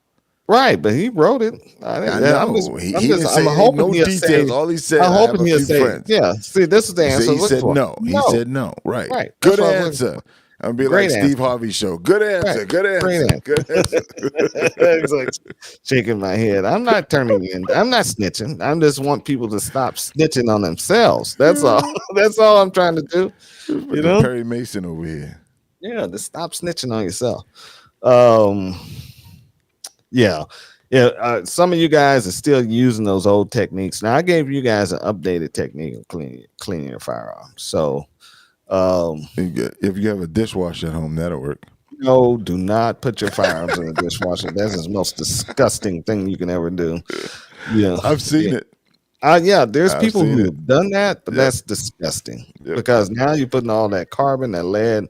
right. But he wrote it. I know. He didn't say I'm hoping no he'll details. say. All he said, I'm I have hoping a he'll few say. friends. Yeah. See, this is the answer. He I was looking said for. no. He said no. Right. Right. Good That's what I was looking answer. for. I'm gonna be Great like answer. Steve Harvey's show. Good answer. Right. Good Great answer. answer. Good answer. It's like shaking my head. I'm not turning in. I'm not snitching. I just want people to stop snitching on themselves. That's all. That's all I'm trying to do. You know? Perry Mason over here. Yeah, just stop snitching on yourself. Um, yeah, yeah. Some of you guys are still using those old techniques. Now, I gave you guys an updated technique of cleaning your firearms. So, If you have a dishwasher at home, that'll work. no, do not put your firearms in the dishwasher. That's the most disgusting thing you can ever do. Yeah, I've seen it. Yeah, there's I've people seen who it. have done that, but Yep. that's disgusting Yep. because now you're putting all that carbon, that lead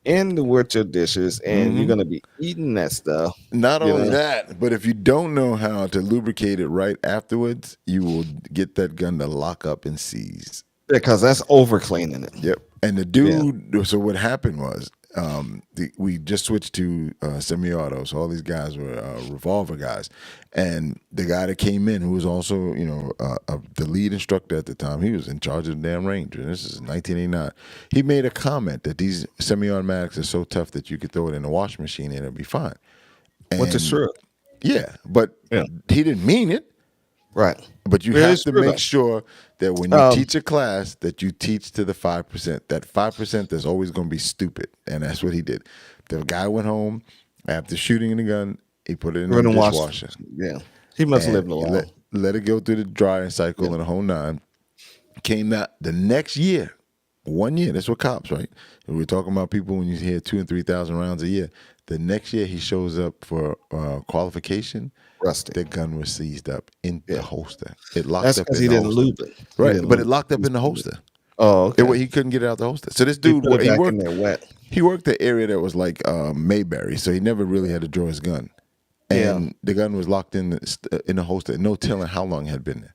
into with your dishes, and you're Mhm. gonna be eating that stuff. Not You only know? that, but if you don't know how to lubricate it right afterwards, you will get that gun to lock up and seize. Because that's over cleaning it. Yep. And the dude, so what happened was, we just switched to semi-auto. So all these guys were revolver guys, and the guy that came in, who was also, the lead instructor at the time, he was in charge of the damn range. And this is 1989. He made a comment that these semi-automatics are so tough that you could throw it in a washing machine and it'll be fine. Which is And- true. Yeah, but Yeah. he didn't mean it. Right. But you It have is to true, make though. sure that when you teach a class, that you teach to the 5%. That 5% is always going to be stupid, and that's what he did. The guy went home after shooting the gun. He put it in the Run and wash- dishwasher. Yeah. He must have and lived he alone. let it go through the drying cycle and the whole 9. Came out the next year, 1 year. That's what cops, right? And we're talking about people when you hear 2,000 and 3,000 rounds a year. The next year he shows up for qualification. Rusty. The gun was seized up in the holster. It locked That's up because in he the didn't holster. lube it. He Right, didn't but it lube locked up in the holster. Oh, okay. He couldn't get it out the holster. So this He dude, put it he back in worked. there wet. He worked the area that was like Mayberry, so he never really had to draw his gun. And the gun was locked in the holster. No telling how long it had been there.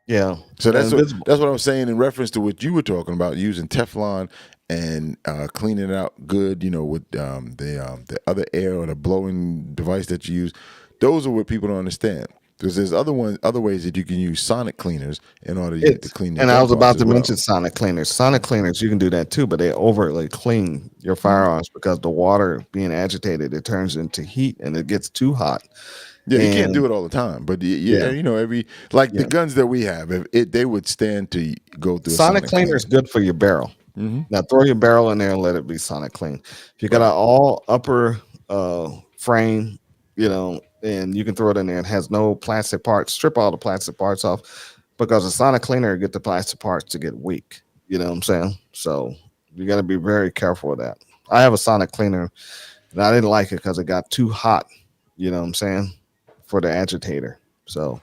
Yeah. So that's And what I was saying in reference to what you were talking about, using Teflon and cleaning it out good. With the other air or the blowing device that you use. Those are what people don't understand. Because there's other ways that you can use sonic cleaners in order to clean your And I was gun about parts to as well. mention sonic cleaners. Sonic cleaners, you can do that too, but they overtly clean your firearms because the water being agitated, it turns into heat and it gets too hot. Yeah, you can't And- do it all the time, but Yeah. the guns that we have, they would stand to go through. Sonic a cleaner is good for your barrel. Mhm. Now throw your barrel in there and let it be sonic clean. If you got an all upper frame, and you can throw it in there and has no plastic parts, strip all the plastic parts off because a sonic cleaner get the plastic parts to get weak. You know what I'm saying? So you got to be very careful with that. I have a sonic cleaner and I didn't like it because it got too hot. You know what I'm saying? For the agitator. So,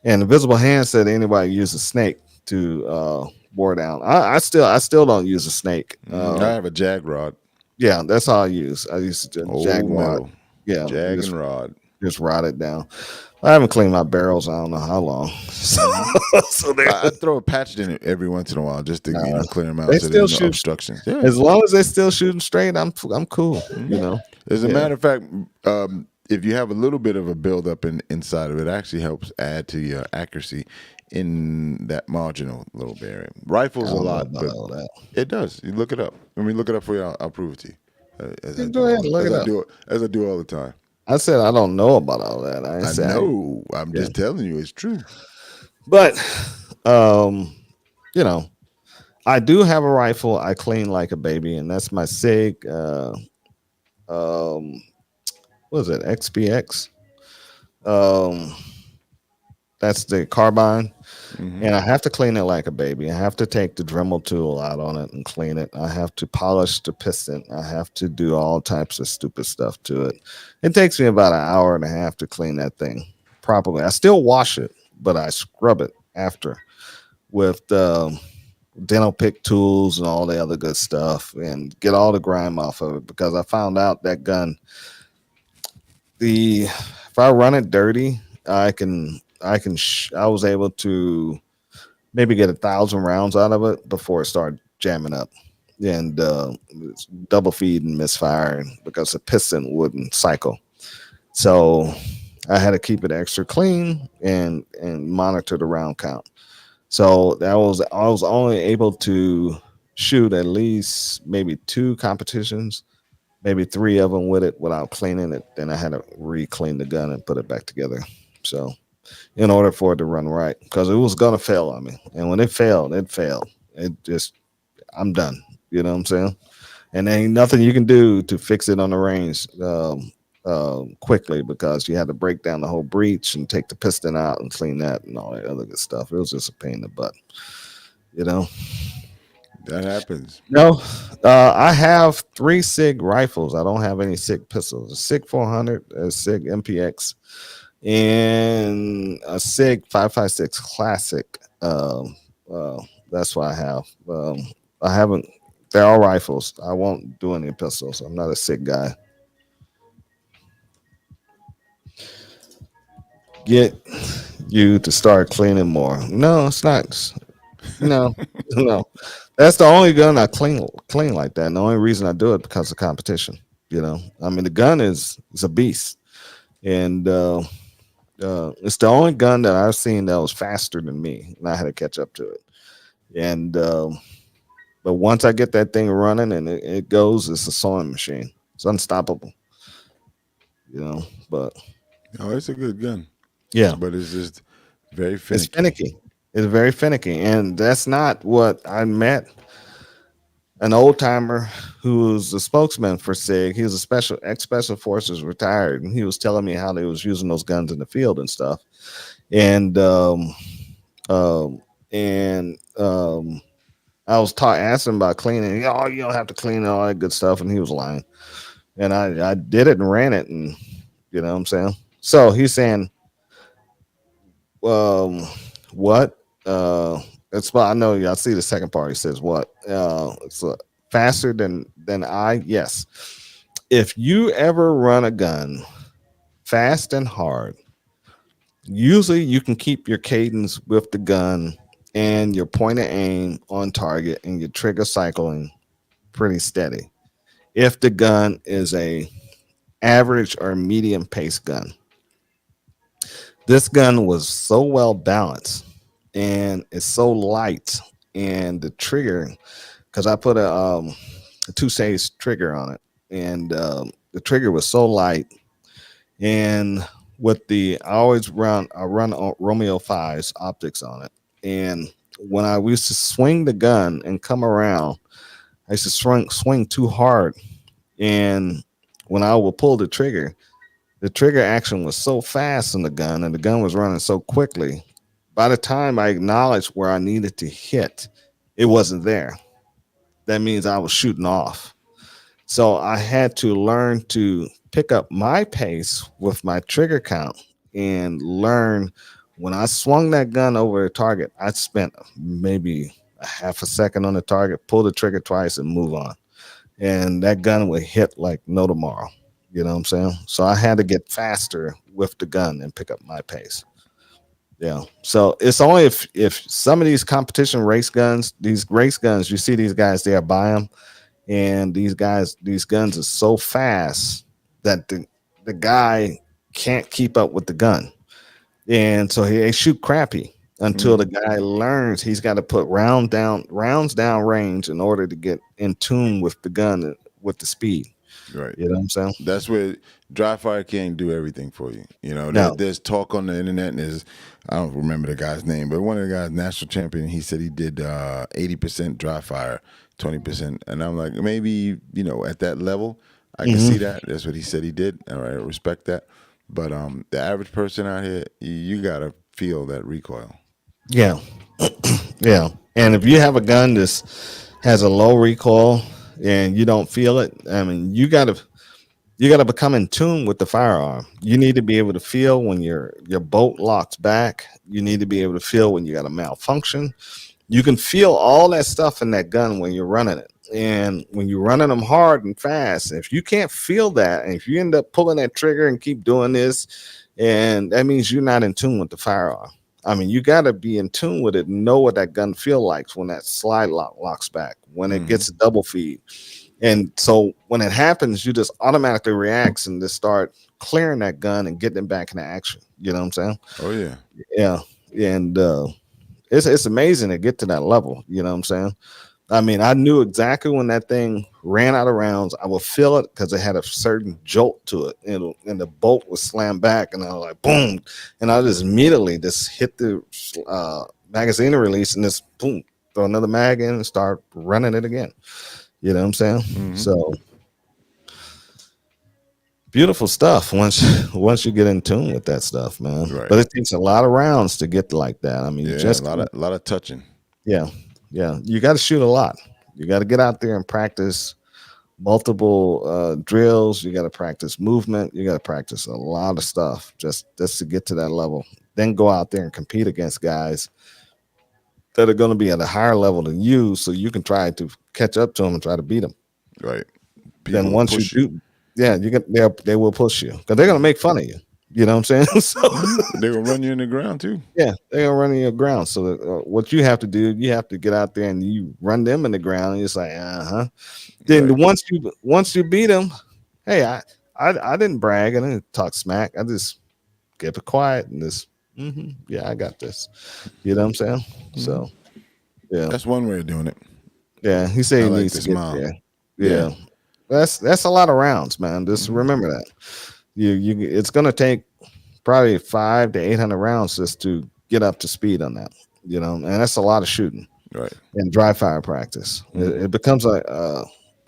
and Invisible Hand said anybody use a snake to bore down. I still don't use a snake. I have a jag rod. Yeah, that's all I use. I use a Old jag rod. metal. Yeah, Jag just, and rod. just rot it down. I haven't cleaned my barrels. I don't know how long. So I throw a patch in it every once in a while just to clear them out. they So still there's no shoot- obstructions. Yeah. as long as they're still shooting straight, I'm cool. As a matter of fact, if you have a little bit of a buildup inside of it, actually helps add to your accuracy in that marginal little bit area. I Rifles a don't know lot, about but all that. it does. You look it up. Let me look it up for you. I'll prove it to you. You go ahead and look it up. As I do all the time. I said I don't know about all that. I ain't I say know. I'm yeah. just telling you, it's true. But um, you know, I do have a rifle I clean like a baby, and that's my Sig um what is it, XPX? Um that's the carbine. Hmm. And I have to clean it like a baby. I have to take the Dremel tool out on it and clean it. I have to polish the piston. I have to do all types of stupid stuff to it. It takes me about an hour and a half to clean that thing properly. I still wash it, but I scrub it after with dental pick tools and all the other good stuff and get all the grime off of it because I found out that gun, the if I run it dirty, I was able to maybe get 1,000 rounds out of it before it started jamming up and it's double feed and misfire because the piston wouldn't cycle. So I had to keep it extra clean and monitor the round count. So that was I was only able to shoot at least maybe two competitions, maybe three of them with it without cleaning it. Then I had to re-clean the gun and put it back together. So in order for it to run right, because it was gonna fail on me, and when it failed, it failed. It just I'm done. You know what I'm saying? And there ain't nothing you can do to fix it on the range quickly because you had to break down the whole breech and take the piston out and clean that and all that other good stuff. It was just a pain in the butt, you know. That happens. No, I have three SIG rifles. I don't have any SIG pistols. A SIG 400, a SIG MPX, and a SIG 556 Classic. That's what I have. I haven't. They're all rifles. I won't do any pistols. I'm not a SIG guy. Get you to start cleaning more. No, it's not. No, no. That's the only gun I clean like that. And the only reason I do it because of competition. You know, I mean, the gun is a beast, and it's the only gun that I've seen that was faster than me, and I had to catch up to it. And but once I get that thing running and it goes, it's a sewing machine. It's unstoppable. You know, but Oh, it's a good gun, yeah, but it's just very it's finicky. finicky. It's very finicky, and that's not what I met an old timer who was a spokesman for SIG. He was a special forces retired, and he was telling me how they was using those guns in the field and stuff. And um, and I was asking about cleaning. Oh, you don't have to clean all that good stuff, and he was lying. And I did it and ran it, and you know what I'm saying. So he's saying, um, what? It's well, I know. I see the second part. He says what? It's faster than I. Yes. If you ever run a gun fast and hard, usually you can keep your cadence with the gun and your point of aim on target and your trigger cycling pretty steady. If the gun is a average or medium pace gun, this gun was so well balanced and it's so light, and the trigger, because I put a two-stage trigger on it, and the trigger was so light. And with the I run Romeo 5's optics on it, and when I used to swing the gun and come around, I used to swing too hard, and when I would pull the trigger action was so fast in the gun, and the gun was running so quickly. By the time I acknowledged where I needed to hit, it wasn't there. That means I was shooting off. So I had to learn to pick up my pace with my trigger count and learn when I swung that gun over a target, I spent maybe a half a second on the target, pull the trigger twice, and move on. And that gun would hit like no tomorrow. You know what I'm saying? So I had to get faster with the gun and pick up my pace. Yeah. So it's only if some of these competition race guns, these race guns, you see these guys there buy them, and these guns are so fast that the guy can't keep up with the gun, and so they shoot crappy until Hmm. the guy learns he's got to put rounds down range in order to get in tune with the gun with the speed. Right. You know what I'm saying? That's where dry fire can't do everything for you. You know, No. there's talk on the internet, and there's, I don't remember the guy's name, but one of the guys, national champion, he said he did 80% dry fire, 20%, and I'm like, maybe at that level, I can see Hmm. that. That's what he said he did. All right, I respect that. But the average person out here, you gotta feel that recoil. Yeah, yeah. And if you have a gun that has a low recoil and you don't feel it, I mean, you gotta become in tune with the firearm. You need to be able to feel when your bolt locks back. You need to be able to feel when you got a malfunction. You can feel all that stuff in that gun when you're running it. And when you're running them hard and fast, if you can't feel that, and if you end up pulling that trigger and keep doing this, and that means you're not in tune with the firearm. I mean, you got to be in tune with it, and know what that gun feel like when that slide lock locks back, when it Hmm. gets a double feed. And so when it happens, you just automatically react and just start clearing that gun and getting it back into action. You know what I'm saying? Oh yeah. Yeah. And it's amazing to get to that level. You know what I'm saying? I mean, I knew exactly when that thing ran out of rounds. I would feel it because it had a certain jolt to it, and the bolt was slammed back, and I was like, boom, and I just immediately just hit the magazine release and just boom, throw another mag in and start running it again. You know what I'm saying? Hmm. So beautiful stuff once you get in tune with that stuff, man. Right. But it takes a lot of rounds to get like that. I mean, you Yeah, just a lot of touching. yeah, yeah. You got to shoot a lot. You got to get out there and practice multiple drills. You got to practice movement. You got to practice a lot of stuff just to get to that level. Then go out there and compete against guys that are going to be at a higher level than you, so you can try to catch up to them and try to beat them. Right. People Then will once you push you. do, yeah, they will push you because they're going to Hmm. make fun of you. You know what I'm saying? So Hmm. They will run you in the ground too. yeah, they're gonna run in your ground. So what you have to do, you have to get out there and you run them in the ground, and it's like, uh-huh. Then Right. once you beat them, hey, I didn't brag, I didn't talk smack. I just kept it quiet and just, yeah, I got this. You know what I'm saying? Hmm. So yeah, That's one way of doing it. yeah. He said I he like needs to to get smile. there. Yeah. Yeah, that's a lot of rounds, man. Just Hmm. remember that. It's gonna take probably 500 to 800 rounds just to get up to speed on that. You know, and that's a lot of shooting Right. and dry fire practice. It Hmm. becomes a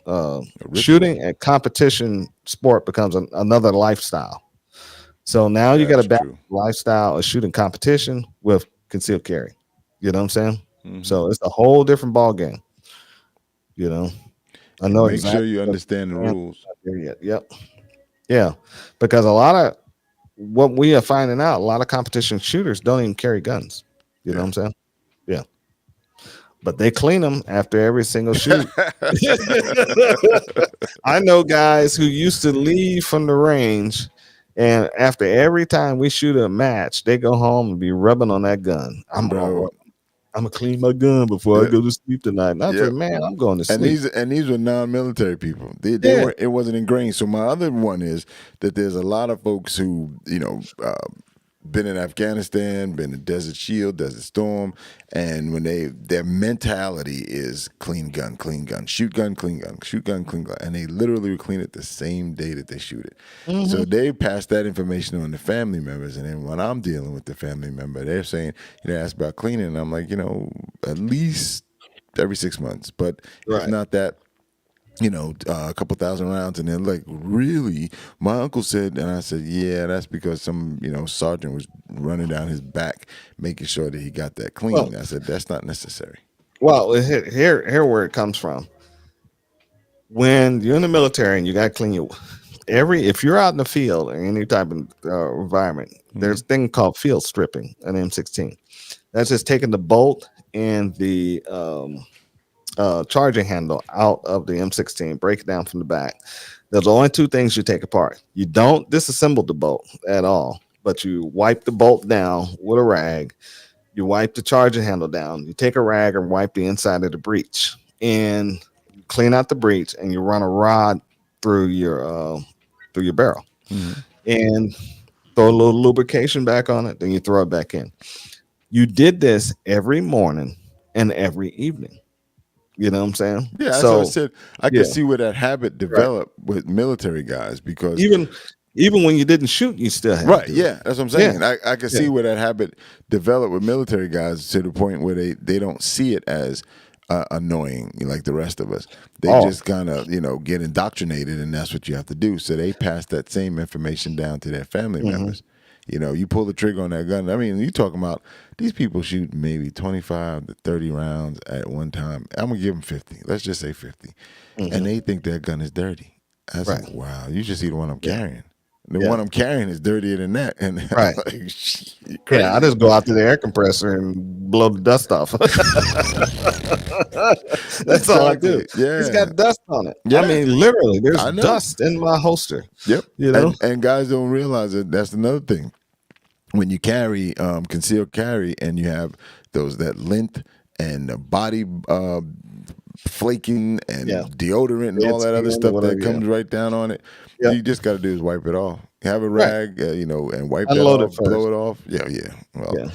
A ritual. shooting and competition sport becomes another lifestyle. So now you got to That's balance true. lifestyle of shooting competition with concealed carry. You know what I'm saying? Hmm. So it's a whole different ball game. You know, I And know make sure exactly you what understand the I'm not rules. there yet. Yep. Yeah, because a lot of what we are finding out, a lot of competition shooters don't even carry guns. You know what Yeah. I'm saying? Yeah, but they clean them after every single shoot. I know guys who used to leave from the range, and after every time we shoot a match, they go home and be rubbing on that gun. Bro. I'm gonna clean my gun before I Yeah. go to sleep tonight. And I Yeah. said, man, I'm going to And sleep. these were non-military people. They Yeah. were, it wasn't ingrained. So my other one is that there's a lot of folks who been in Afghanistan, been in Desert Shield, Desert Storm, and when their mentality is clean gun, shoot gun, clean gun, shoot gun, clean gun, and they literally would clean it the same day that they shoot it. So Hmm. they pass that information on to family members, and then when I'm dealing with the family member, they're saying, ask about cleaning, and I'm like, at least every 6 months, but if Right. not that, a couple thousand rounds, and they're like, really? My uncle said, and I said, yeah, that's because some, sergeant was running down his back, making sure that he got that Well, clean. I said, that's not necessary. here where it comes from. When you're in the military and you got to clean your if you're out in the field or any type of environment, Hmm. there's a thing called field stripping an M16. That's just taking the bolt and the charging handle out of the M16, break it down from the back. There's only two things you take apart. You don't disassemble the bolt at all, but you wipe the bolt down with a rag. You wipe the charging handle down. You take a rag and wipe the inside of the breech, and clean out the breech, and you run a rod through your barrel. Mhm. and throw a little lubrication back on it, then you throw it back in. You did this every morning and every evening. You know what I'm saying? Yeah, that's what I So said. I yeah, could see where that habit right. developed with military guys because Even even when you didn't shoot, you still had to right, do it. yeah, that's what I'm Yeah, saying. I can yeah. see where that habit developed with military guys to the point where they don't see it as annoying like the rest of us. They Oh, just kind of get indoctrinated, and that's what you have to do. So they pass that same information down to their family hmm members. You pull the trigger on that gun. I mean, you talking about these people shoot maybe 25 to 30 rounds at one time. I'm gonna give them 50. Let's just say 50, and hmm they think their gun is dirty. I said, right. wow, you should see the one I'm Yeah, carrying. The yeah, one I'm carrying is dirtier than that, and right. like, you're Yeah, I crazy. just go out to the air compressor and blow the dust off. That's all I do. Exactly. It's Yeah. got dust on it. I Yeah. mean, literally, there's I know. dust in my holster. Yep. You know? And guys don't realize that that's another thing. When you carry concealed carry and you have that lint and the body flaking Yeah, and deodorant and dead all that other skin or stuff whatever. that Yeah, comes right down on it, yep. you just got to do is wipe it off. Have a Right. rag, and wipe that Unload off, it blow first. it off. Yeah, yeah. Well, Yeah.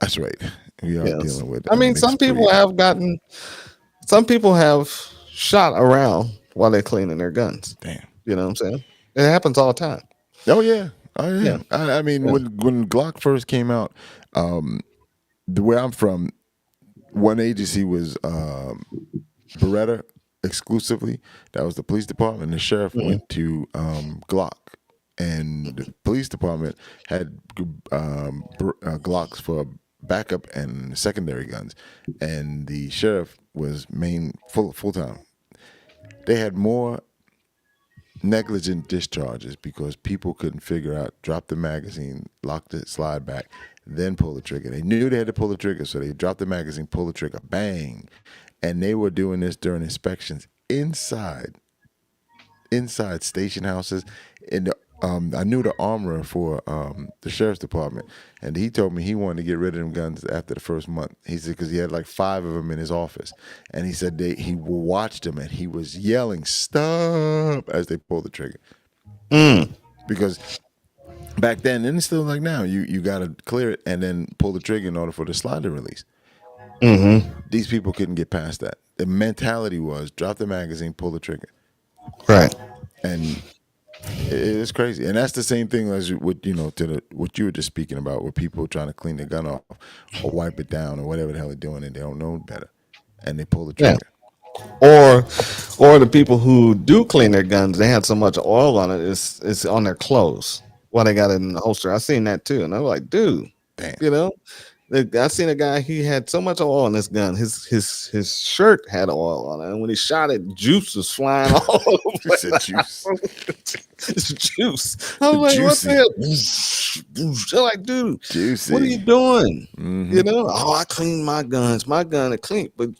that's right. We are Yes. dealing with I a mean, some mixed people breed. have gotten. Some people have shot around while they're cleaning their guns. Damn. You know what I'm saying? It happens all the time. Oh yeah. Oh Yeah. yeah. I mean, Yeah. when Glock first came out, um, the where I'm from, one agency was Beretta exclusively. That was the police department. The sheriff Mhm. went to Glock, and the police department had Glocks for backup and secondary guns, and the sheriff was main full time. They had more negligent discharges because people couldn't figure out drop the magazine, lock the slide back, then pull the trigger. They knew they had to pull the trigger, so they dropped the magazine, pull the trigger, bang, and they were doing this during inspections inside station houses. In the I knew the armorer for the sheriff's department, and he told me he wanted to get rid of them guns after the first month. He said because he had like 5 of them in his office, and he said he watched them and he was yelling "stop" as they pulled the trigger Mm. because back then, and it's still like now, you got to clear it and then pull the trigger in order for the slide to release. Mm-hmm. These people couldn't get past that. The mentality was drop the magazine, pull the trigger, Right. and it's crazy. And that's the same thing as what what you were just speaking about, where people trying to clean the gun off or wipe it down or whatever the hell they're doing, and they don't know better, and they pull the Yeah. trigger. Or, the people who do clean their guns, they had so much oil on it, it's on their clothes while they got it in the holster. I seen that too, and I'm like, dude, Damn, you know, I seen a guy. He had so much oil on his gun. His shirt had oil on it, and when he shot it, juice was flying all over. you said juice, It's juice. I was like, what the juicy, hell? They're like, dude, what are you juicy. doing? Hmm. You know, oh, I clean my guns. My gun is clean, but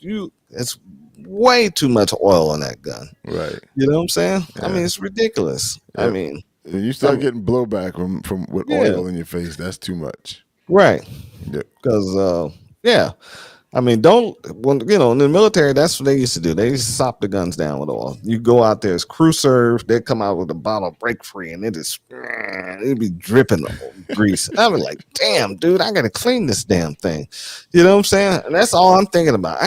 it's way too much oil on that gun. Right. You know what I'm saying? I mean, Yeah. it's ridiculous. I Yep. mean, When you I start mean, getting blowback from with yeah, oil in your face, that's too much. right. Yep. Because, yeah, I mean, don't when in the military, that's what they used to do. They used to sop the guns down with oil. You go out there, it's crew serve. They come out with a bottle of break free, and it'd be dripping grease. I was like, damn, dude, I gotta clean this damn thing. You know what I'm saying? And that's all I'm thinking about.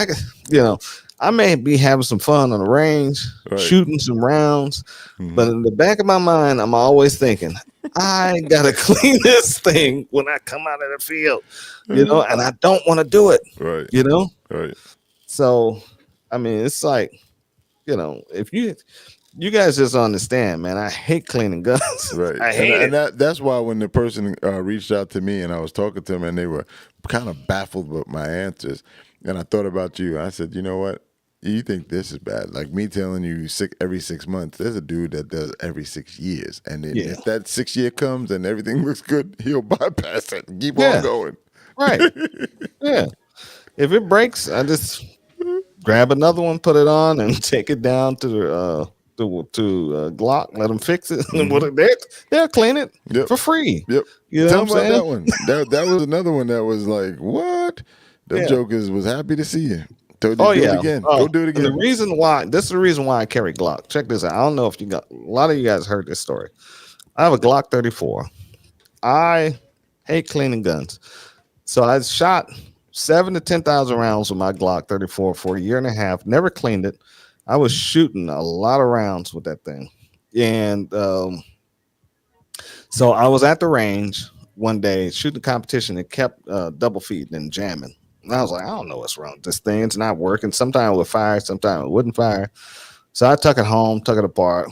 I may be having some fun on the range, Right. shooting some rounds, but Hmm. in the back of my mind, I'm always thinking, I gotta clean this thing when I come out of the field, and I don't want to do it, Right. you know. Right. So, I mean, it's like, if you guys just understand, man, I hate cleaning guns. Right. I And hate and it. that's why when the person reached out to me and I was talking to them and they were kind of baffled with my answers, and I thought about you. I said, you know what? You think this is bad? Like me telling you every 6 months. There's a dude that does every 6 years, and then Yeah. if that 6 year comes and everything looks good, he'll bypass it and keep on Yeah. going. Right. Yeah. If it breaks, I just grab another one, put it on, and take it down to the Glock. Let them fix it. And Hmm. they'll clean it Yep. for free. Yep. You know what Tell I'm them about saying? that one. That was another one that was like, what? Them Yeah. jokers was happy to see you. Told you Oh do it yeah. again. Go Oh, do it and the again. reason why this is the reason why I carry Glock. Check this out. I don't know if a lot of you guys heard this story. I have a Glock 34. I hate cleaning guns. So I shot 7 to 10,000 rounds with my Glock 34 for a year and a half. Never cleaned it. I was shooting a lot of rounds with that thing, and so I was at the range one day shooting a competition. It kept double feeding and jamming. And I was like, I don't know what's wrong with this thing. It's not working. Sometimes it would fire, sometimes it wouldn't fire. So I took it home, took it apart,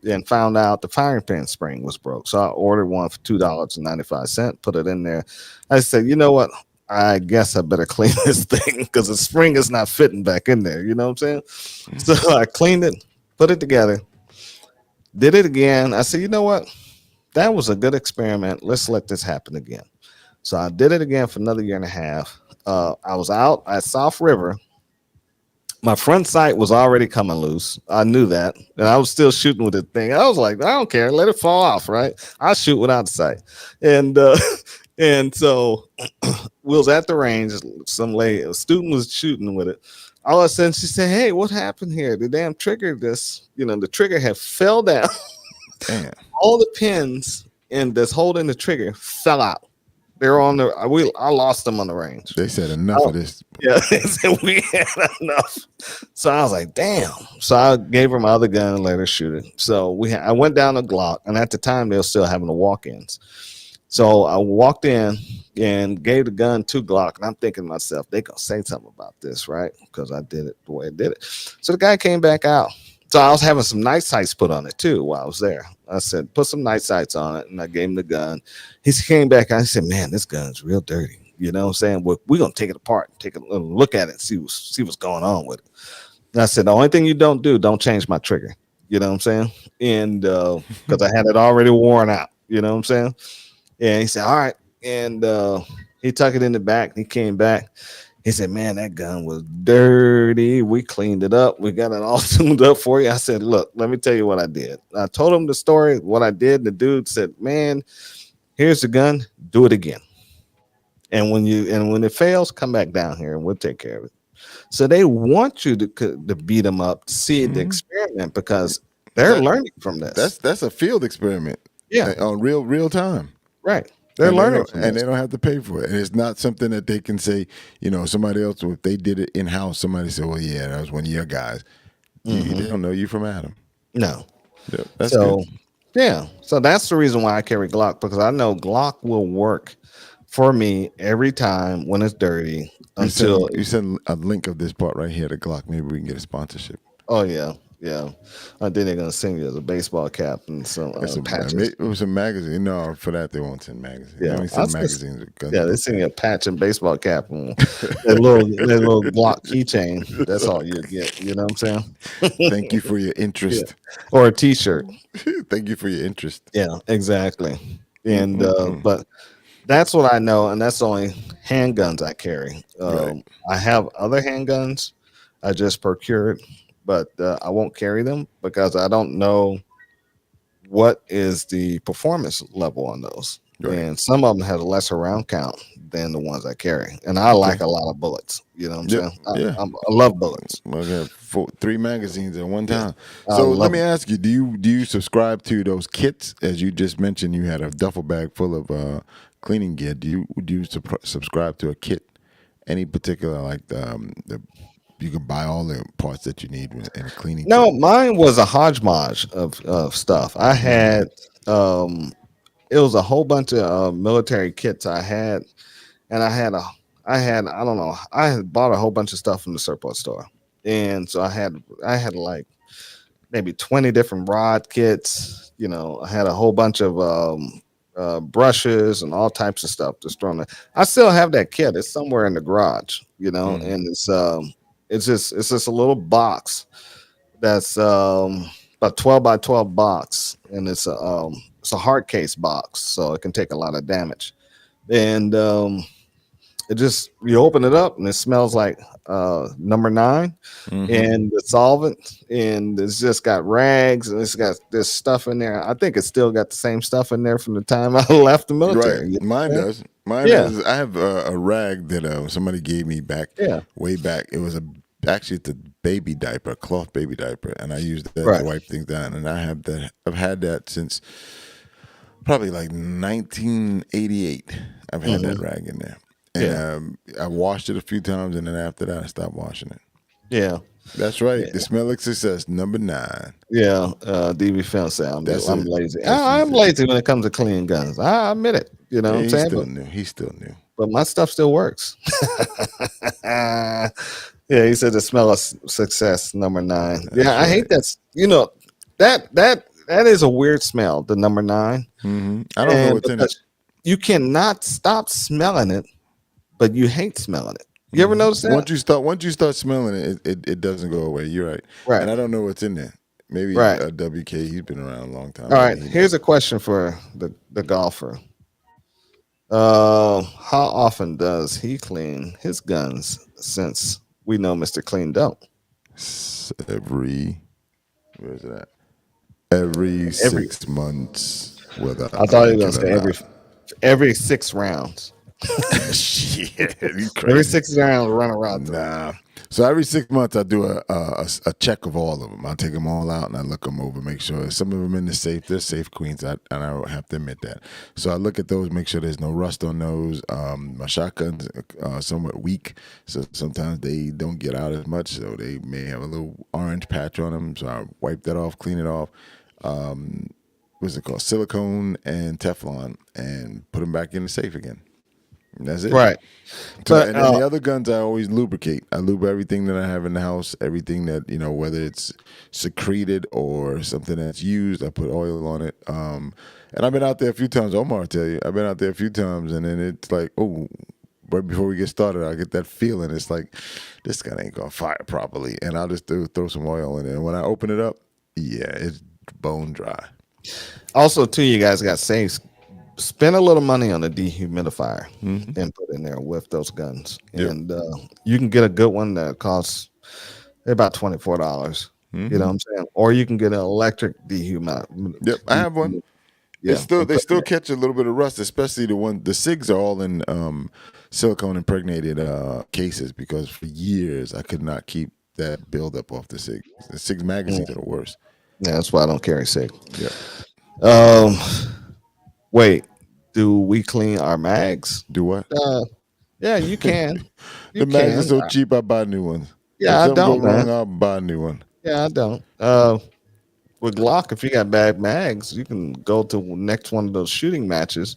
and found out the firing pin spring was broke. So I ordered one for $2.95, put it in there. I said, you know what? I guess I better clean this thing because the spring is not fitting back in there. You know what I'm saying? So I cleaned it, put it together, did it again. I said, you know what? That was a good experiment. Let's let this happen again. So I did it again for another year and a half. I was out at South River. My front sight was already coming loose. I knew that. And I was still shooting with the thing. I was like, I don't care. Let it fall off, right? I'll shoot without sight. And and so we was at the range. Some lady, a student was shooting with it. All of a sudden she said, hey, what happened here? The damn trigger, the trigger had fell down. Damn. All the pins and that's holding the trigger fell out. They're on the I lost them on the range. They said enough of this. Yeah, they said we had enough. So I was like, damn. So I gave her my other gun and let her shoot it. So I went down the Glock, and at the time they were still having the walk-ins. So I walked in and gave the gun to Glock, and I'm thinking to myself, they gonna say something about this, right? Because I did it the way I did it. So the guy came back out. So I was having some night sights put on it too while I was there. I said, put some night sights on it, and I gave him the gun. He came back and I said, man, this gun's real dirty. You know what I'm saying? We're gonna take it apart, take a little look at it, see what's going on with it. And I said, the only thing you don't change my trigger. You know what I'm saying? And because I had it already worn out, you know what I'm saying? And he said, all right. And he took it in the back. He came back. He said, man, that gun was dirty. We cleaned it up. We got it all tuned up for you. I said, look, let me tell you what I did. I told him the story, what I did. The dude said, man, here's the gun. Do it again. And when it fails, come back down here and we'll take care of it. So they want you to beat them up, to see the experiment because they're learning from this. That's a field experiment. Yeah. On real time. Right. They're learning from and this. they don't have to pay for it. And it's not something that they can say, somebody else, if they did it in house, somebody said, well, yeah, that was one of your guys. They don't know you from Adam. No. Yeah, that's So good. yeah. So that's the reason why I carry Glock, because I know Glock will work for me every time when it's dirty until You send a link of this part right here to Glock. Maybe we can get a sponsorship. oh yeah. I think they're gonna send you as a baseball cap and some patches. Some magazine. No, for that they won't send magazines. Yeah, They only send magazines with guns. Yeah, they send you a patch and baseball cap and that little Glock keychain. That's all you get. You know what I'm saying? Thank you for your interest. Or a T-shirt. Thank you for your interest. Yeah, exactly. And but that's what I know, and that's the only handguns I carry. Right. I have other handguns I just procured, but I won't carry them because I don't know what is the performance level on those. Right. And some of them have a lesser round count than the ones I carry. And I like a lot of bullets. You know what I'm saying? I love bullets. I got 3 magazines at one time. I So love let me ask you: Do you subscribe to those kits? As you just mentioned, you had a duffel bag full of cleaning gear. Do you subscribe to a kit? Any particular you can buy all the parts that you need in a cleaning No, kit? mine was a hodgepodge of stuff. I had it was a whole bunch of military kits I had, and I don't know, I had bought a whole bunch of stuff from the surplus store, and so I had like maybe 20 different rod kits. I had a whole bunch of brushes and all types of stuff just thrown in. I still have that kit. It's somewhere in the garage, and it's just a little box that's about 12 by 12 box, and it's a hard case box, so it can take a lot of damage. And it just, you open it up and it smells like number 9 and the solvent, and it's just got rags and it's got this stuff in there. I think it's still got the same stuff in there from the time I left the military. Right. Mine does. Mine is. I have a rag that somebody gave me back way back. It was actually it's a baby diaper, a cloth baby diaper, and I used that to wipe things down. And I've had that since probably like 1988. I've had that Hmm. rag in there, and Yeah, I washed it a few times, and then after that, I stopped washing it. yeah, That's right. The yeah. smell of success, number 9. Yeah, DB Film said That's I'm it. lazy. That's he I'm said. lazy when it comes to cleaning guns. I admit it. You know what Yeah, I'm he's saying? still new. He's still new. But my stuff still works. Yeah, he said the smell of success, number 9. Yeah, That's I hate right. that. That is a weird smell, the number 9, I don't know and what's in it. because you cannot stop smelling it, but you hate smelling it. You ever notice that? Once you start smelling it, it doesn't go away. You're right. And Right, I don't know what's in there. Maybe right. WK. He's been around a long time. All Maybe right. he Here's knows. a question for the golfer. How often does he clean his guns? Since we know Mister Clean don't. Every where is it at? Every Every 6 months, whether I I thought he like was it or gonna say not. every 6 rounds. Shit, you Every crazy. 6 rounds, run around through. Nah. So every 6 months, I do a check of all of them. I take them all out and I look them over, make sure some of them in the safe. They're safe queens, and I don't have to admit that. So I look at those, make sure there's no rust on those. My shotguns somewhat weak, so sometimes they don't get out as much. So they may have a little orange patch on them. So I wipe that off, clean it off. What's it called? Silicone and Teflon, and put them back in the safe again. And that's it. Right, So, but and then the other guns, I always lubricate. I lube everything that I have in the house, everything that, whether it's secreted or something that's used, I put oil on it. And I've been out there a few times. Omar, will tell you, I've been out there a few times, and then it's like, oh, right before we get started, I get that feeling. It's like, this gun ain't gonna fire properly, and I'll just throw some oil in it. And when I open it up, yeah, it's bone dry. also too, you guys got safe. Spend a little money on a dehumidifier and put in there with those guns, Yep. and you can get a good one that costs about $24. You know what I'm saying? Or you can get an electric dehumidifier. Yep, I have one. Yeah, and They put in still catch a little bit of rust, especially the SIGs are all in silicone impregnated cases, because for years I could not keep that buildup off the SIGs. The SIGs there. magazines are the worst. Yeah, that's why I don't carry SIG. Yeah. Um, wait, do we clean our mags? Do what? Yeah, you can. You The mags are can. so cheap, I buy new ones. If Yeah, I something go don't, wrong, man. I'll buy a new one. Yeah, I don't. With Glock, if you got bad mags, you can go to next one of those shooting matches,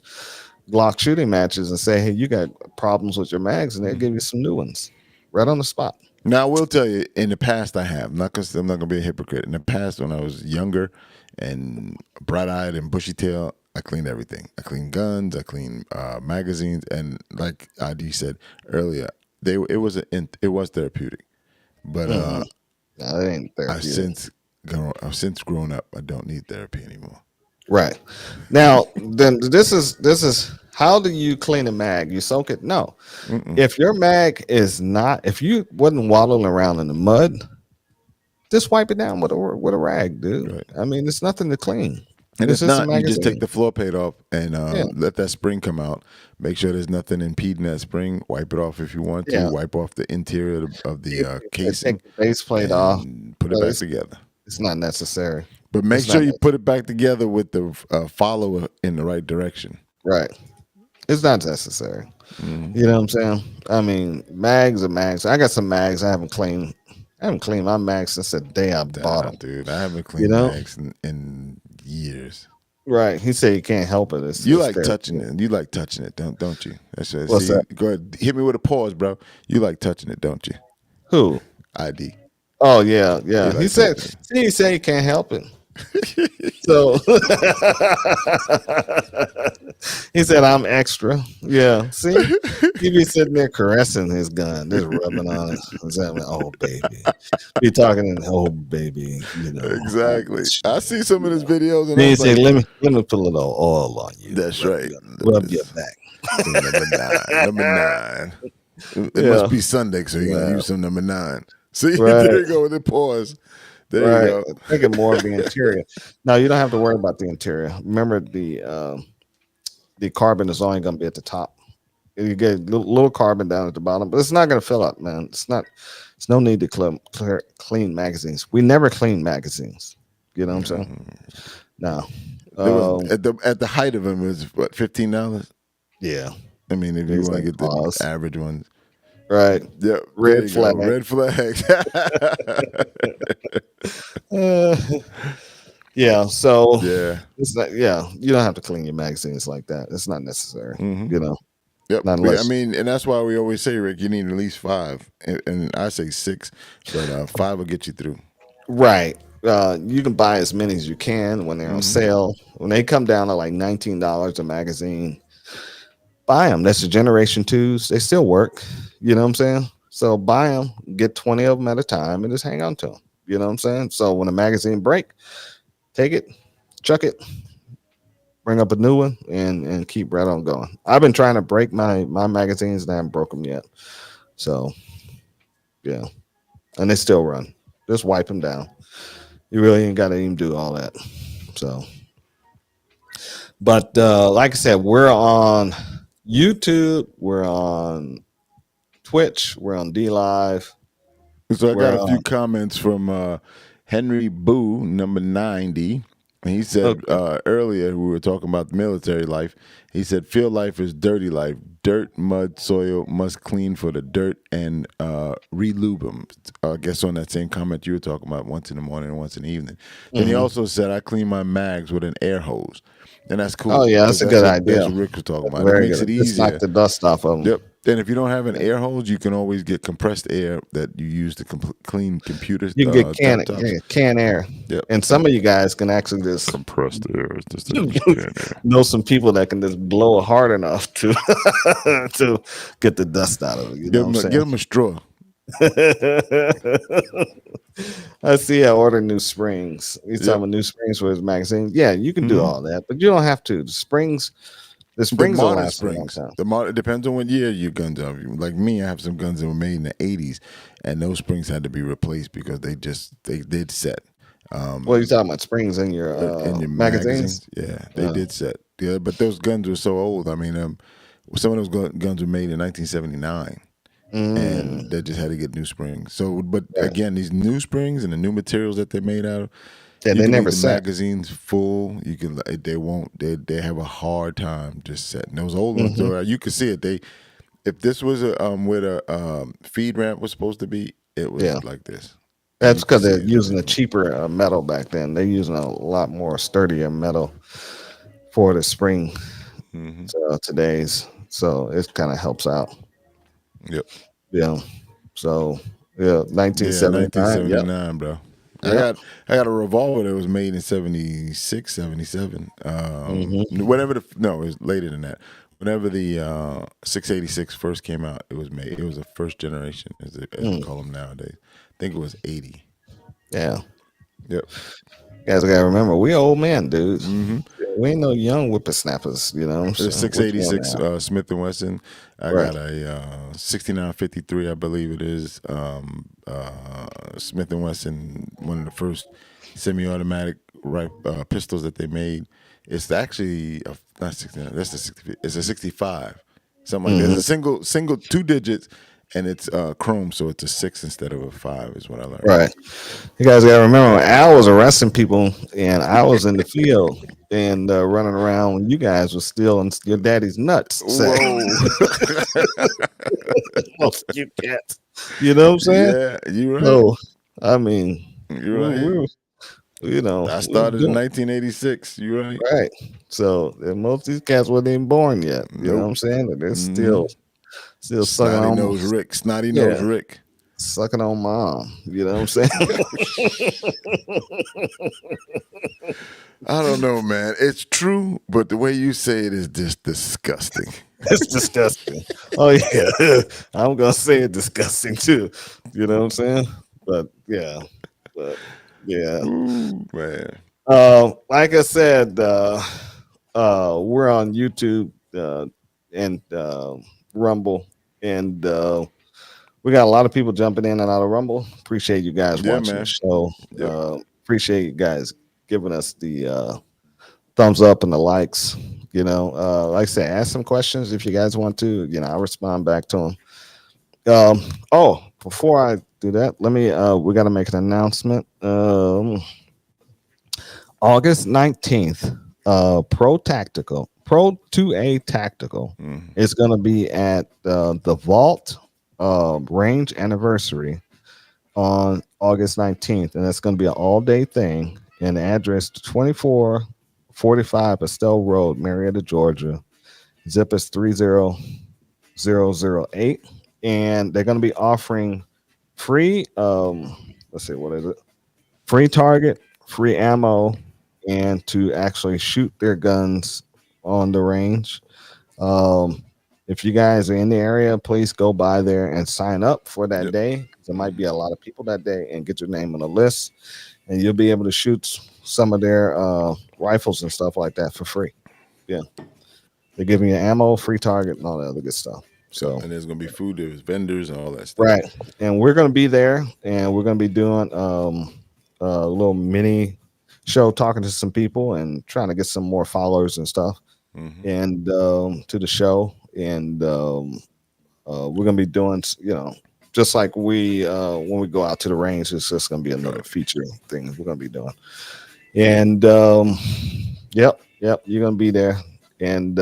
Glock shooting matches, and say, "Hey, you got problems with your mags," and they'll give you some new ones right on the spot. Now, I will tell you, in the past, I have. I'm not gonna be a hypocrite. In the past, when I was younger and bright-eyed and bushy-tailed, I cleaned everything. I cleaned guns. I cleaned magazines, and like ID said earlier, it was therapeutic. But Mm-mm. No, it ain't I've therapeutic. since grown up. I don't need therapy anymore. Right. Now, then this is how do you clean a mag? You soak it? No. If your mag is not, if you wasn't waddling around in the mud, just wipe it down with a rag, dude. Right. I mean, it's nothing to clean. And It's it's just a not. You just take magazine. the floor plate off and Yeah, let that spring come out. Make sure there's nothing impeding that spring. Wipe it off if you want to. yeah. Wipe off the interior of the casing Take the base plate off, and put it but back together. it's not necessary. But make It's sure not you put it back together with the follower in the right direction. right. It's not necessary. You know what I'm saying? I mean, mags are mags. I got some mags I haven't cleaned. I haven't cleaned my mags since the day I bought Nah, them. dude, I haven't You cleaned know? mags in years. Right. He said you can't help it. It's, You it's like touching therapeutic. it. You like touching it, don't you? That's right. What's See, that? go ahead. Hit me with a pause, bro. You like touching it, don't you? Who? ID. Oh yeah, yeah. You He like said. touching See, he said he can't help it. it. So he said I'm extra. Yeah. See, he be sitting there caressing his gun, just rubbing on it. And saying, "Oh baby," be talking in, "Oh baby," you know. All Exactly. this I shit. see some of his videos and Then I he was said, like, "Let me put a little oil on you. that's right. Rub your back." Some number 9. Number 9. It Yeah. must be Sunday, so you're gonna Yeah. use some number 9. See, Right. there you go with the pause. There you Right. go. Thinking more of the interior. No, you don't have to worry about the interior. Remember the carbon is only going to be at the top. You get a little carbon down at the bottom, but it's not going to fill up, man. It's not. It's no need to clean magazines. We never clean magazines. You know what I'm saying? No. There was Um, at the height of them, it was what, $15. yeah. I mean, if you He's want to like get the pause. average ones, Right. yep, there Red you go, flag. red flags. Uh, yeah. So Yeah. it's not. Yeah, you don't have to clean your magazines like that. It's not necessary. Hmm. You know, Yep. not I unless. mean, and that's why we always say, Rick, you need at least five, and I say six, but five will get you through. Right. You can buy as many as you can when they're on Hmm. sale. When they come down to like $19 a magazine, buy them. That's the Generation Twos. They still work. You know what I'm saying? So buy them, get 20 of them at a time, and just hang on to them. You know what I'm saying? So when a magazine break, take it, chuck it, bring up a new one, and keep right on going. I've been trying to break my magazines, and I haven't broke them yet. So yeah, and they still run. Just wipe them down. You really ain't got to even do all that. So, but like I said, we're on YouTube, we're on Twitch, we're on D Live, So I got we're a few on. comments from Henry Boo, number 90. And he said Okay. earlier, we were talking about the military life. He said, field life is dirty life. Dirt, mud, soil must clean for the dirt and re-lube them. I guess on that same comment you were talking about, once in the morning and once in the evening. Then he Hmm. also said, I clean my mags with an air hose. And that's Oh cool yeah, because that's a good that's idea. what Rick was talking That's about. It very makes good. it Just knock easier. the dust off of them. Yep. And if you don't have an air hose, you can always get compressed air that you use to clean computers, You can get laptops. can air, Yep. and some of you guys can actually just Compressed air is just a use can air. know some people that can just blow it hard enough to to get the dust out of it. You know what I'm Give saying? them a straw. I see. I ordered new springs. You talking Yep. about new springs for his magazine? Yeah, you can do Hmm. all that, but you don't have to. The The springs don't modern last a long springs. time. It depends on what year your guns are. Like me, I have some guns that were made in the '80s, and those springs had to be replaced because they did set. Well, you Um, talking about springs in your magazines? magazines, yeah, they Uh, did set. Yeah, but those guns were so old. I mean, some of those guns were made in 1979. And mm, they just had to get new springs. So, but right. again, these new springs and the new materials that they made out of, Yeah, you they can leave never the set. magazines full. You can they won't they have a hard time just setting. Those old ones, Hmm. though, you could see it. If this was a where the feed ramp was supposed to be, it was Yeah, like this, and that's you could because see they're it. using a cheaper metal back then. They're using a lot more sturdier metal for the spring Hmm. today's, so it kind of helps out. Yep. Yeah. So yeah, Yeah, 1979. Yep. 1979, bro. I Yep. got I got a revolver that was made in 76, 77. Hmm. Whenever no, it was later than that. Whenever the 686 first came out, it was made. It was a first generation, as they Mm, call them nowadays. I think it was 80. yeah. Yep. You guys gotta remember, we old men, dudes. Hmm. We ain't no young whippersnappers. You know what I'm The saying? What you want 686 now? Smith and Wesson. I Right. got a 6953, I believe it is. Smith and Wesson, one of the first semi-automatic pistols that they made. It's actually not 69. That's the 60. It's a 65, something like that. It's Hmm. a single two digits, and it's chrome, so it's a six instead of a five. Is what I learned. Right. You guys got to remember, Al was arresting people, and I was in the field and running around when you guys were still in your daddy's nuts. Say, Whoa. most of you cats. You know what I'm saying? Yeah, you're right. So, I mean, You're we right. were, I we was started in doing 1986. You're right. right. So, and most of these cats wasn't even born yet. You know what Nope. I'm saying? And they're Hmm. still sucking Snotty on, nose Rick. Snotty nose yeah, Rick. sucking on mom. You know what I'm saying? I don't know, man. It's true, but the way you say it is just disgusting. It's disgusting. Oh yeah, I'm gonna say it disgusting too. You know what I'm saying? But yeah, but yeah. Ooh, man. Like I said, we're on YouTube and Rumble, and we got a lot of people jumping in and out of Rumble. Appreciate you guys Yeah, watching the man. show. Yep. Appreciate you guys giving us the thumbs up and the likes. Like I said, ask some questions if you guys want to. I'll respond back to them. Before I do that, let me. We got to make an announcement. August 19th, Pro 2A Tactical Mm. is going to be at the Vault Range Anniversary on August 19th. And that's going to be an all day thing. And the address 2445 Estelle Road, Marietta, Georgia. Zip is 30008. And they're going to be offering free, let's see, what is it? Free target, free ammo, and to actually shoot their guns on the range. Um, if you guys are in the area, please go by there and sign up for that Yep. day. There might be a lot of people that day, and get your name on the list, and you'll be able to shoot some of their rifles and stuff like that for free. Yeah, they're giving you ammo, free target, and all that other good stuff. Yep. So And there's gonna be food, there's vendors and all that stuff. right, and we're gonna be there, and we're gonna be doing a little mini show, talking to some people and trying to get some more followers and stuff, Hmm. and to the show, and we're gonna be doing, just like we when we go out to the range, it's just gonna be another Right. feature thing we're gonna be doing, and yep, you're gonna be there, and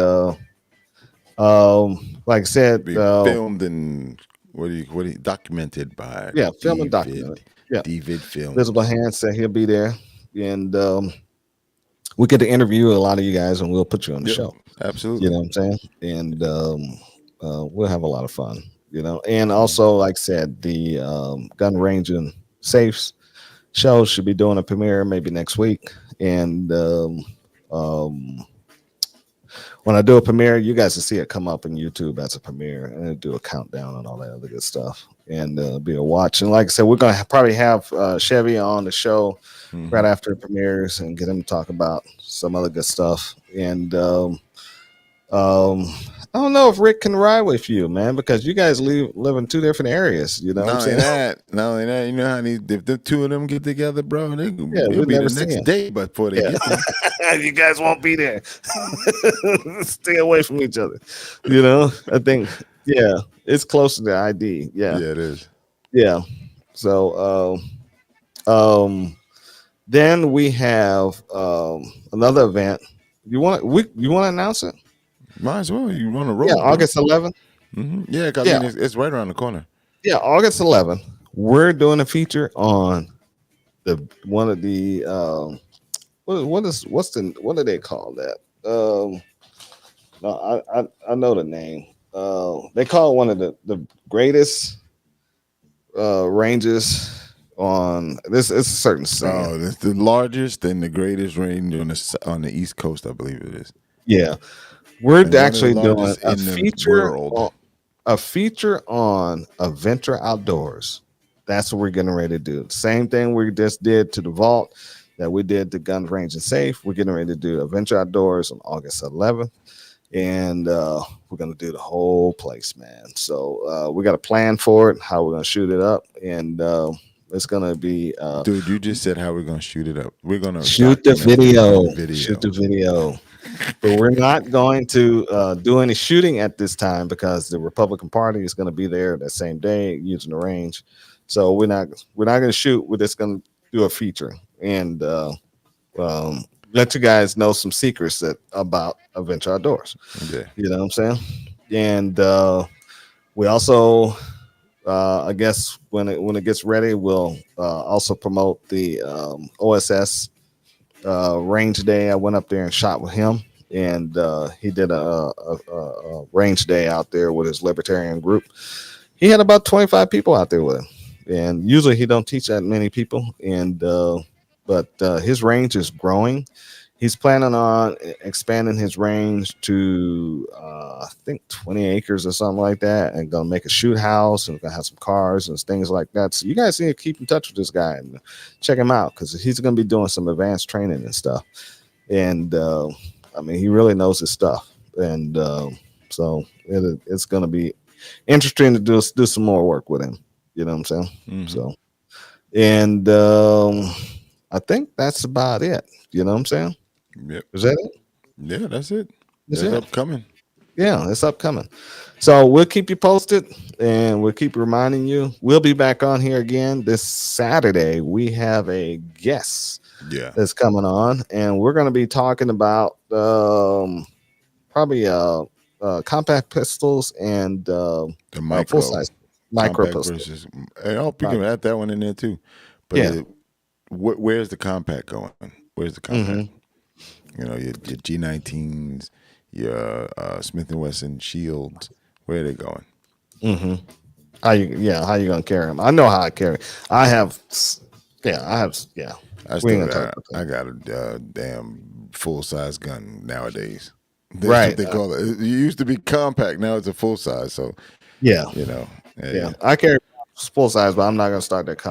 like I said, Be filmed and what do you documented by yeah, film and document David. it. Yeah, David Visible Films. Hand said he'll be there, and we get to interview a lot of you guys, and we'll put you on the Yep. show. You Absolutely. know what I'm saying? And we'll have a lot of fun. And also, like I said, the gun range and safes show should be doing a premiere maybe next week. And um, when I do a premiere, you guys will see it come up on YouTube as a premiere, and it'll do a countdown and all that other good stuff. And be a watch. And like I said, we're gonna probably have Chevy on the show right Hmm. after it premieres and get him to talk about some other good stuff. And um, I don't know if Rick can ride with you, man, because you guys live in two different areas. You know what I'm saying? Not only that, you know how if the two of them get together, bro, Yeah, it'll we be the never see next him. day, but before they Yeah, get there. you guys won't be there. Stay away from each other. I think, yeah, it's close to the ID. Yeah, Yeah, it is. yeah. So, then we have another event. You want to announce it? Might as well. You on the Yeah, road, bro. August 11th. Yeah, I Yeah, mean it's right around the corner. yeah, August 11th. We're doing a feature on the one of the what do they call that? No, I know the name. They call it one of the greatest ranges on this. It's a certain saying. Oh, it's the largest and the greatest range on the East Coast, I believe it is, Yeah, we're and one of the actually doing largest in the on world. a feature on Adventure Outdoors. That's what we're getting ready to do. Same thing we just did to the vault that we did to gun range and safe. We're getting ready to do Adventure Outdoors on August 11th, and we're gonna do the whole place, man. So we got a plan for it, how we're gonna shoot it up, and it's gonna be Dude, you just said how we're gonna shoot it up. We're gonna shoot the document it video, on shoot video. the video. But we're not going to do any shooting at this time because the Republican Party is going to be there that same day using the range. So we're not going to shoot. We're just going to do a feature and let you guys know some secrets about Adventure Outdoors. Yeah. You know what I'm saying? And we also, I guess when it gets ready, we'll also promote the OSS range day. I went up there and shot with him, and he did a range day out there with his libertarian group. He had about 25 people out there with him, and usually he don't teach that many people. And but his range is growing. He's planning on expanding his range to I think 20 acres or something like that, and gonna make a shoot house and gonna have some cars and things like that. So you guys need to keep in touch with this guy and check him out because he's gonna be doing some advanced training and stuff. And I mean, he really knows his stuff, and so it's gonna be interesting to do some more work with him. You know what I'm saying? Hmm. So, and I think that's about it. You know what I'm saying? Yep. Is that it? Yeah, that's it. That's That's it. upcoming. Yeah, it's upcoming. So we'll keep you posted and we'll keep reminding you. We'll be back on here again this Saturday. We have a guest Yeah. that's coming on, and we're going to be talking about probably compact pistols and The full micro size micro compact pistols. versus. And I hope you Right. can add that one in there too. But Yeah. where's the compact going? Where's the compact? Mm-hmm. You know, your G19s, your Smith and Wesson Shields. Where are they going? Mm-hmm. How you gonna carry them? I know how I carry. I have, I have, I We ain't still gonna talk got. about that. I got a damn full size gun nowadays. That's what Right. they call it. It used to be compact. Now it's a full size. So Yeah. you know, Yeah. hey, I carry full size, but I'm not gonna start that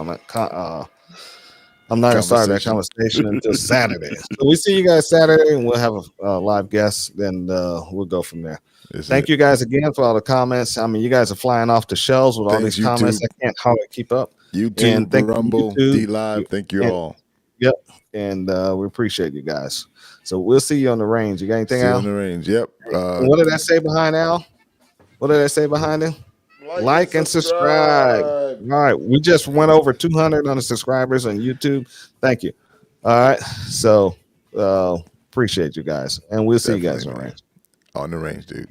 I'm not gonna start that conversation. conversation until Saturday. So we see you guys Saturday, and we'll have a live guest. Then we'll go from there. That's Thank it. you guys again for all the comments. I mean, you guys are flying off the shelves with all Thanks these comments. YouTube, I can't hardly keep up. And YouTube, thank you, Rumble, YouTube. D Live. Thank you And all. yep, and we appreciate you guys. So we'll see you on the range. You got anything, See you on Al? the range. Yep. And what did I say behind Al? What did I say behind him? Like and subscribe. subscribe. All right, we just went over 200 on the subscribers on YouTube. Thank you. All right, so appreciate you guys, and we'll see you guys Definitely, on the man. range. On the range, dude.